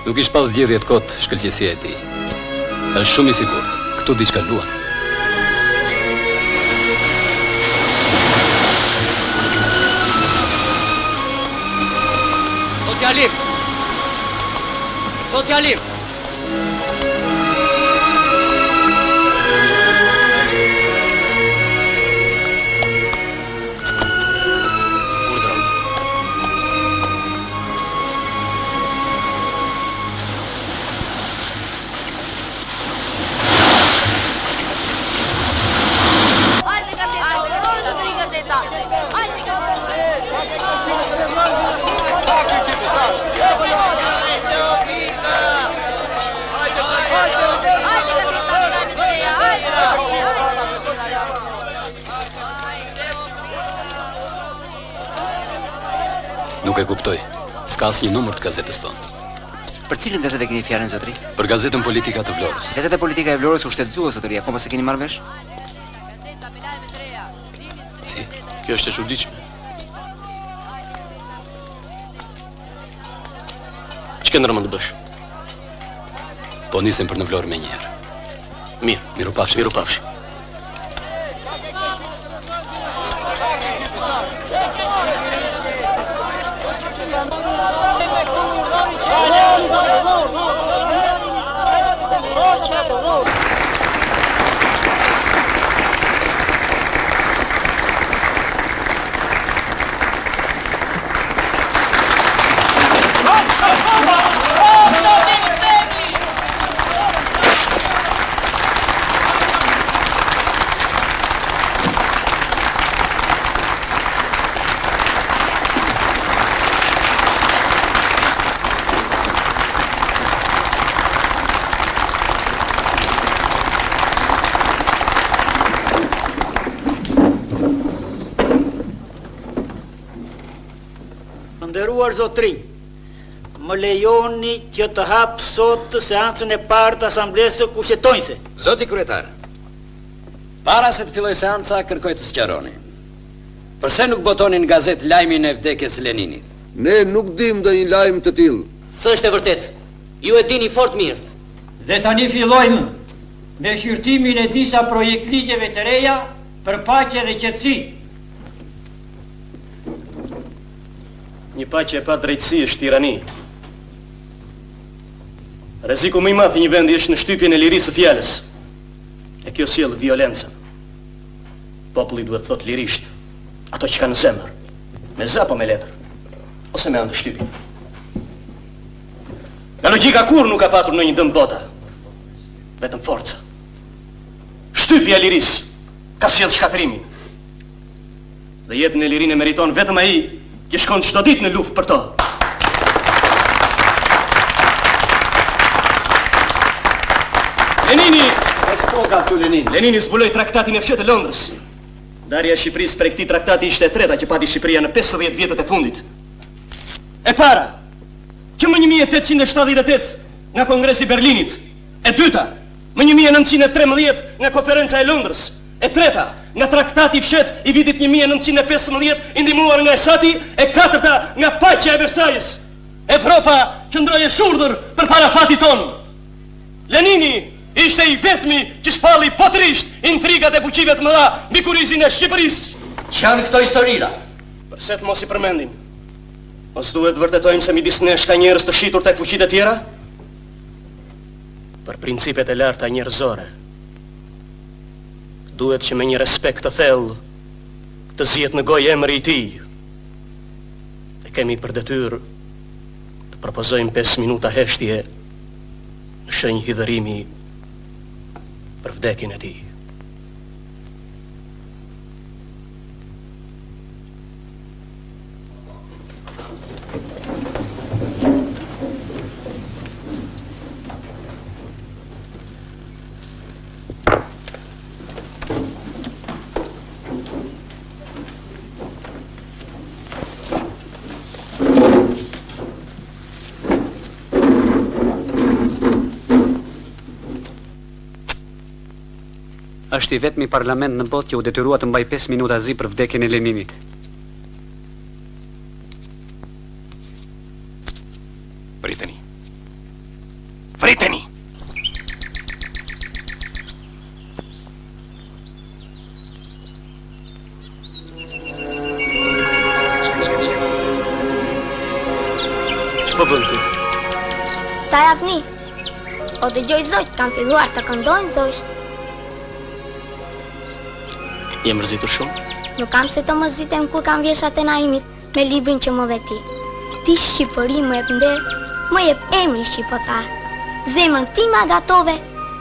Nuk ish pas zgjedhjet kot shkëlqesia e ti. Është shumë i sigurt. Këtu diçka luan. Zotja Lim! Nuk e kuptoj. S'ka asnjë numër të gazetës tonë. Për cilën gazetë keni fjalën, zotëri? Për gazetën Politika të Vlorës. Gazeta Politika e Vlorës u shtetëzua, zotëri, akoma se keni marrë vesh? Si? Kjo është e çuditshme. Ç'ke ndërmend të bësh? Po nisem për në Vlorë me njëherë. Mirë. Mirupafshim. Mirupafshim. Nderuar zotrinj, më lejoni që të hap sot seancën e parë të asamblesë kushtetonjëse. Zoti kryetar, para se të filloj seanca, kërkoj të sqaroni. Përse nuk botoni në gazetë lajmin e vdekjes Leninit? Ne nuk dim ndonjë lajm të tillë. S'është e vërtet. Ju e dini fort mirë. Dhe tani fillojmë me shqyrtimin e disa projekt ligjeve të reja për paqe dhe qetësi. Një paqe e pa drejtësi është tirani. Rreziku më i madh i një vendi është në shtypjen e lirisë së fjalës. E kjo sjell violencën. Populli duhet thot lirisht ato që ka në zemër, me zë apo me letër, ose me anë të shtypit. Nga logjika kur nuk ka patur në një dëm bota, vetëm forca. Shtypja e lirisë ka sjell shkatrimin. Dhe jetën e lirinë e meriton vetëm ai që shkon çdo ditë në luftë për to. Lenini zbuloi traktatin e fshehtë të Londrës. Ndarja e Shqipërisë për këtij traktati ishte e treta që pati Shqipëria në 50 vjetët e fundit. E para, që më 1878 nga Kongresi i Berlinit. E dyta, më 1913 nga Konferenca e Londrës. E treta, nga traktati i fshehtë i vitit 1915 i ndihmuar nga Esati. E katërta, nga paqja e Versajës. Evropa qëndroi e shurdhër përpara fatit ton. Lenini ishte i vetmi që shpalli potërisht intrigat e fuqive të mëdha mbi kurizin e Shqipërisë. Ç'janë këto historira? Përse të mos i përmendim? Mos duhet vërtetojmë se midis nesh ka njerëz të shitur tek fuqitë e tjera? Për principet e larta njerëzore, duhet që me një respekt të thellë të zihet në gojë emri i tij. E kemi për detyrë të propozojmë 5 minuta heshtje në shenjë hidhërimi për vdekjen e tij. Është i vetmi parlament në botë që u detyrua të mbaj 5 minuta zi për vdekjen e Leninit. Priteni. Priteni! Ç'po bën ti? Ta japni. O dëgjoj zogjt, kanë filluar të këndojnë zogjt. Je mërzitur shumë? Nuk kam se të mërzitem kur kam vjeshat e Naimit me librin që më dhe ti. Ti Shqipëri më jep nder, më jep emrin shqipotar. Zemrën ti ma gatove,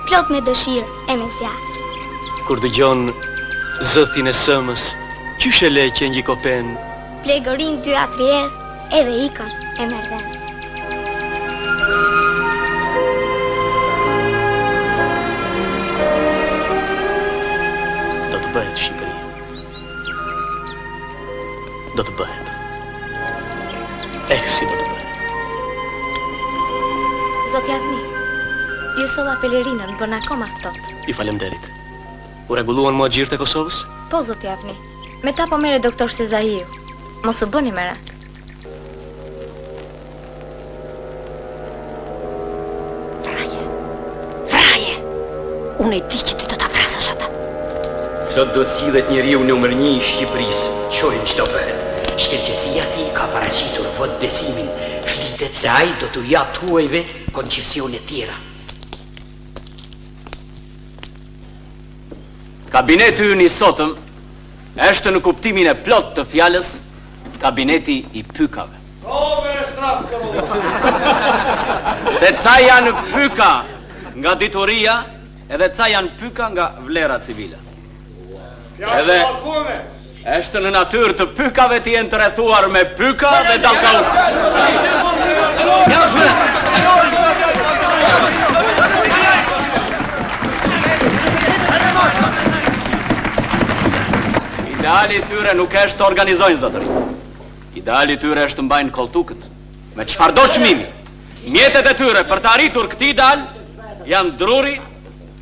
plot me dëshirë e me zjarë. Kur dëgjon zëthin e sëmës, qysh e le që një kopen? Plegërin 2-3 herë, edhe ikën e merden. Bëhet Shqipëri. Do të bëhet. Si do të bëhet. Zot Javni, ju solla pelerinën bën akoma ftohtë. Ju falemderit. U rregulluan muaxhirët e Kosovës? Po zot Javni. Me ta po merre doktor Sezahiu. Mos u bëni merak. Fraje! Unë e di që ti do ta vrasësh ata. Sot do sillet njeriu numër 1 i Shqipërisë, çojmë çdo bëhet. Shkelqësia ti ka paraqitur vot besimin, flitet se ai do t'u jap huajve koncesione tjera. Kabineti ynë i sotëm është në kuptimin e plot të fjalës kabineti i pykave. Se ca janë pyka nga dituria, edhe ca janë pyka nga vlera civile. Edhe është në natyrë të pykave të jenë të rrethuar me pyka dhe dallkalluk. Ideali i tyre nuk është të organizojnë zotëri. Ideali tyre është të mbajnë koltukët, me çfarëdo çmimi. Mjetet e tyre për të arritur këtë ideal janë druri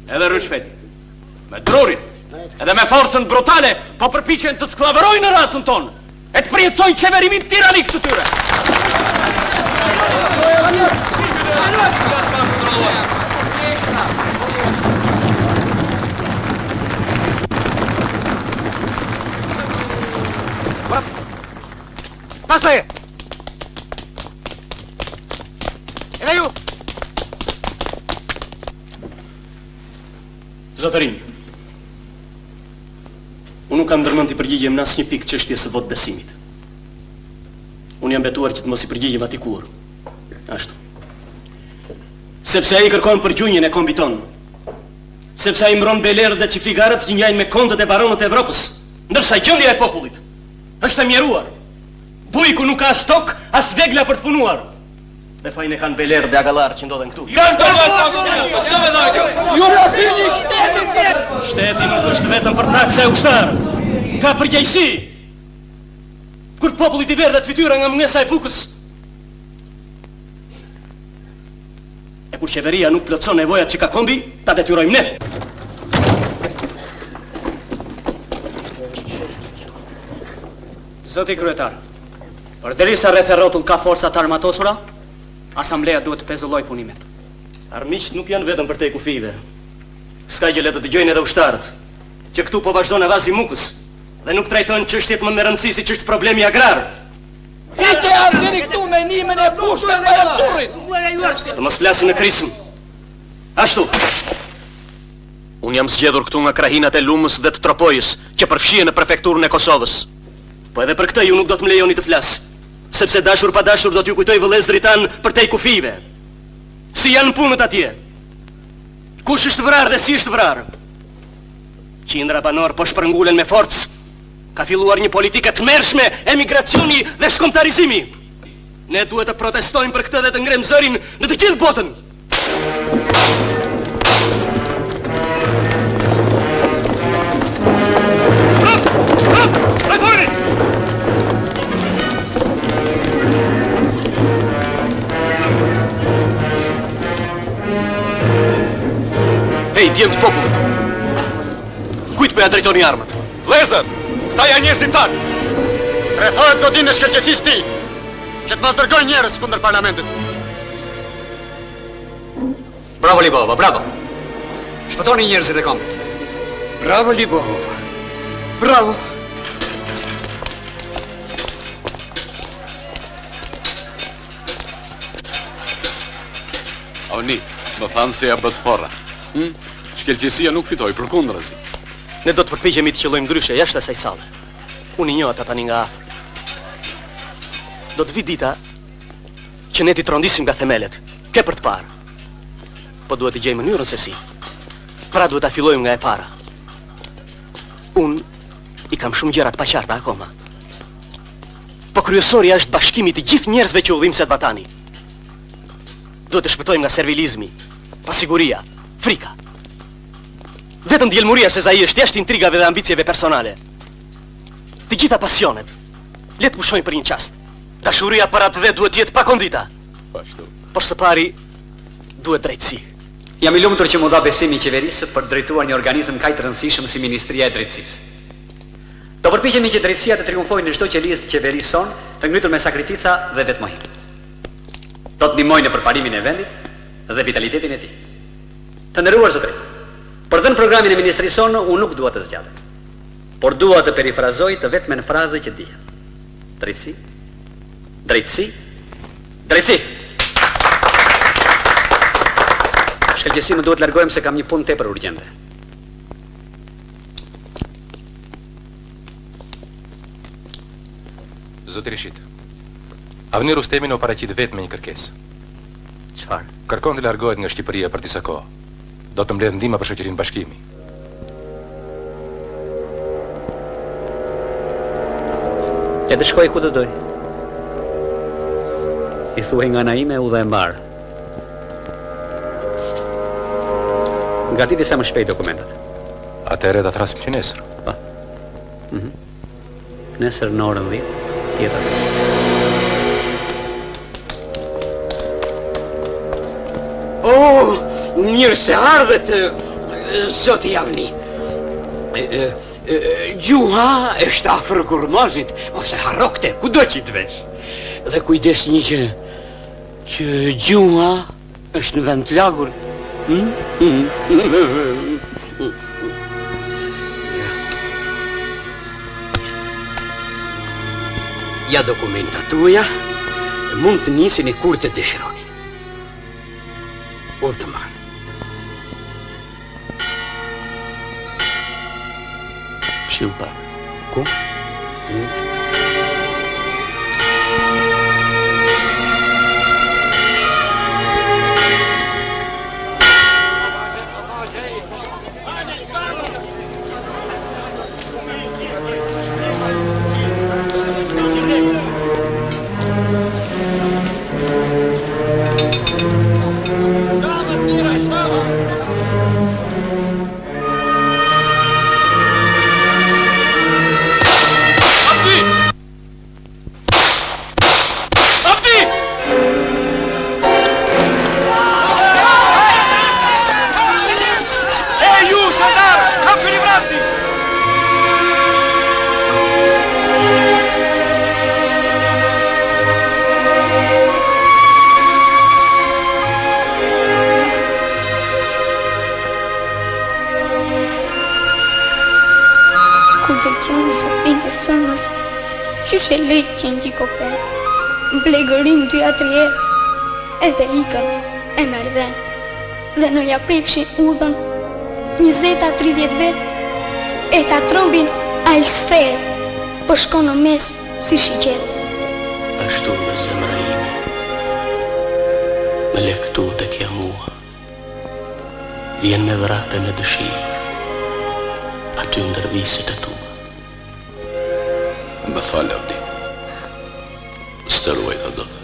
edhe rishfeti. Me drurin edhe me forcën brutale po përpiqen të sklavërojnë racën tonë e të përjetësojnë qeverimin tiranik të tyre. Pas me! Edhe ju! Zotërin, unë nuk kam ndërmend të përgjigjem në asnjë pikë çështjes së votë besimit. Unë jam betuar që të mos i përgjigjem atij kur. Ashtu. Sepse ai kërkon përgjunjën e kombit ton. Sepse ai mbron belerët dhe çifligarët që njajnë me kontët e baronët e Evropës, ndërsa gjendja e popullit është e mjeruar. Bujku nuk ka as tok, as vegla për të punuar. Dhe fajin e kanë belerë dhe agallarë që ndodhen këtu. Ju në fini shtetin! Shteti nuk është vetëm për taksa e ushtarë. Ka përgjegjësi. Kur populli i verdhet fytyra nga mungesa e bukës. E kur qeveria nuk plotson nevojat që ka kombi, ta detyrojmë ne. Zoti kryetar, përderisa rreth e rrotull ka forcat armatosura, asambleja duhet të pezulloj punimet. Armiqt nuk janë vetëm për te kufive. S'ka gjë le të dëgjojnë edhe ushtarët, që këtu po vazhdon avazi mukës dhe nuk trajtojnë çështjet më me rëndësi si ç'është problemi agrar. Ti ardheni këtu me nimen e pushtë dhe e currit. Të mos flasim në krisëm. Ashtu. Unë jam zgjedhur këtu nga krahinat e Lumës dhe të Tropojës, që përfshihen në prefekturën e Kosovës. Po edhe për këtë ju nuk do të më lejoni të flas, sepse dashur pa dashur do t'ju kujtoj vëllezërit tan për te kufive. Si janë punët atje? Kush është vrarë dhe si është vrarë? Qindra banor po shpërngulen me forcë. Ka filluar një politikë të mërshme, emigracioni dhe shkombtarizimi. Ne duhet të protestojmë për këtë dhe të ngrem zërin në të gjithë botën. Hej, djemë të popullit. Kujt me ja drejtoni armët? Vlezër, këta janë njerëzit tanë. Trefohet godin e shkëlqesis ti, që të mos dërgojnë njerëz kundër parlamentit. Bravo Libova, bravo. Shpëtoni njerëzit e kombit. Bravo Libova. Bravo. Oni, më thanë se ja bët forra. Shkelqesia nuk fitoj, përkundrazi. Ne do të përpiqemi të qellojmë ndryshe jashtë asaj salle. Unë i njoh ata tani nga afër. Do të vi dita që ne ti trondisim nga themelet, ke për të parë. Po duhet të gjejmë mënyrën se si. Pra duhet ta fillojmë nga e para. Unë i kam shumë gjëra të paqarta akoma. Po kryesorja është bashkimi të gjithë njerëzve që udhim se të vatani. Duhet të shpëtojmë nga servilizmi, pasiguria, frika. Vetëm djelmuria se ai është jashtë intrigave dhe ambicjeve personale. Të gjitha pasionet, le të pushojnë për një qast. Dashuria për atë dhe duhet jetë pa kondita. Por së pari, duhet drejtësi. Jam i lumtur që mu dha besimi i qeverisë për drejtuar një organizëm kaq të rëndësishëm si Ministria e Drejtësisë. Do përpiqemi që drejtësia të triumfojë në çdo qelizë të qeverisë son, të ngritur me sakrifica dhe vetmohi. Do të ndihmojë në përparimin e vendit dhe vitalitetin e tij. Të nderuar zotëri, për dhënë programin e ministrisë sonë, unë nuk dua të zgjatem, por dua të perifrazoj të vetmen frazë që dihet. Drejtësi, drejtësi, drejtësi. Shkëlqësi më duhet largojmë se kam një punë tepër urgjente. Zoti Rishit, Avni Rustemi në paraqit vetë me një kërkesë. Çfarë? Kërkon të largohet nga Shqipëria për disa kohë. Do të mbledh ndihmë për shoqërinë Bashkimi. Le të shkoj ku të doj. I thuaj nga ana ime u dhe e mbarë. Ngatiti sa më shpejt dokumentat. Atëherë ta thrasim që nesër. Nesër në orën 10, tjetër. Mirë se ardhet, zoti Javni. Gjuha është afër kurmazit, ose harrokte, kudo që të vesh. Dhe kujdes një që gjuha është në vend të lagur. Ja dokumenta tuaja, mund të nisini kur të dëshironi. Udhë të marë. Shiu pak. Ku? Qyshe lejtë që në gjikopen, më plegërin të atrier, edhe ikën e merdhen, dhe në ja prekshin udhën, 20-30 vetë, e ta trombin a i sthejt, për shko në mes si shigjet. Ashtu dhe zemra imi, me lektu të kja mua, vjen me vrate me dëshirë, aty ndërvisit e tua. Më falë, Avdi. Së ruaj të do të.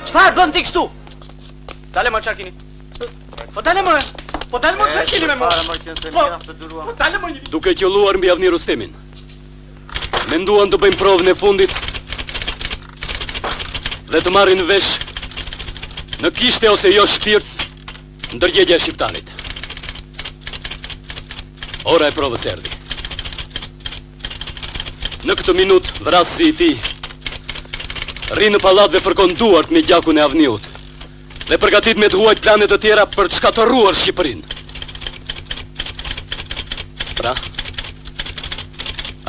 Qfar bën t'i kështu? Dale më qarkini. Po dale më qarkini me më. Po dale më një. Duke qëlluar mbi Avni Rustemin, menduan të bëjmë provën e fundit dhe të marrin vesh në kishte ose jo shpirt ndërgjegja e shqiptarit. Ora e provës erdhi. Në këtë minut vrasësi i tij rri në pallat dhe fërkon duart me gjakun e Avniut dhe përgatit me të huajt planet të tjera për të shkatëruar Shqipërinë. Pra,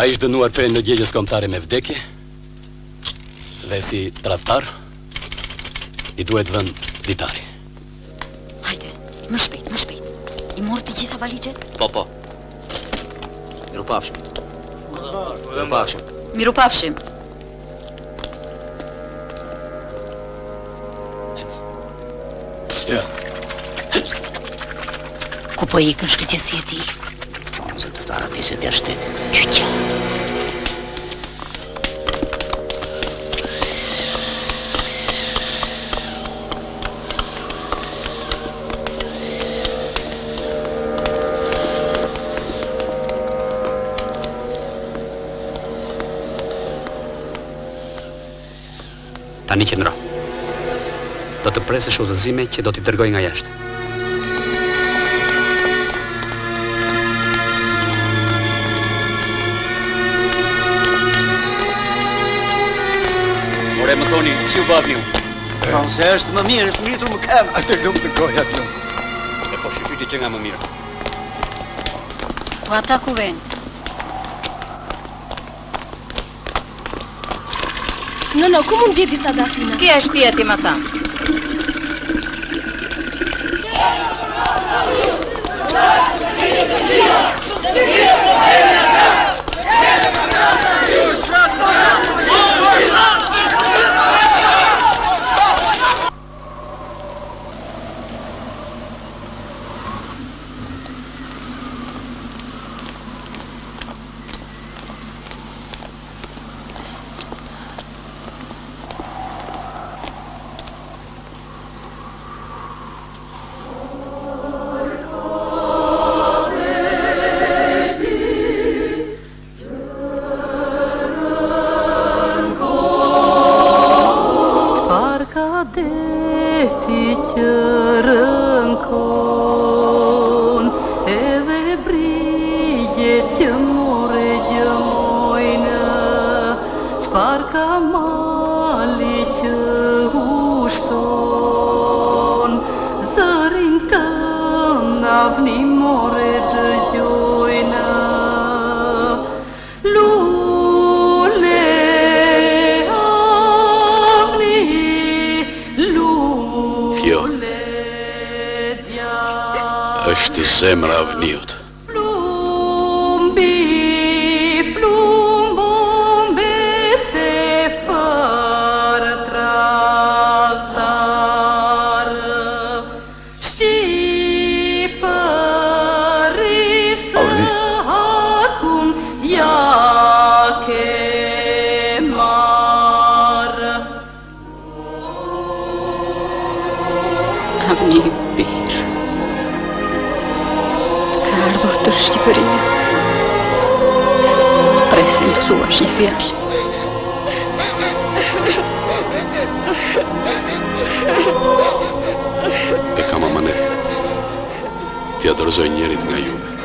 a ishtë dënuar për në gjegjes kombëtare me vdekje dhe si tradhtar i duhet vënë ditari. Hajde, më shpejt. I morë të gjitha valigjet? Po. Mirupafshim. Mirupafshim. Ja. Ku po ikën shkëtjesi e ti? Thonë se të taratiset ja shtetit. Qyqa. Tani qëndro. Do të presësh udhëzime që do t'i dërgoj nga jashtë. Ore, më thoni, si u bë Avniu? Thonë se është më mirë, është miritur më kemë. Atë lumë të goja të lumë. E po shqipyti që nga më mirë. Po ata ku ven? No, ku mund gjithë disa dafina? Kja është pia ti ma thamë. Është zemra e avniut. Avni bir. Ka ardhur të Shqipëria. Presim të thuash një fjalë. E kam amanet. T'ja dorëzoj njerit nga juve.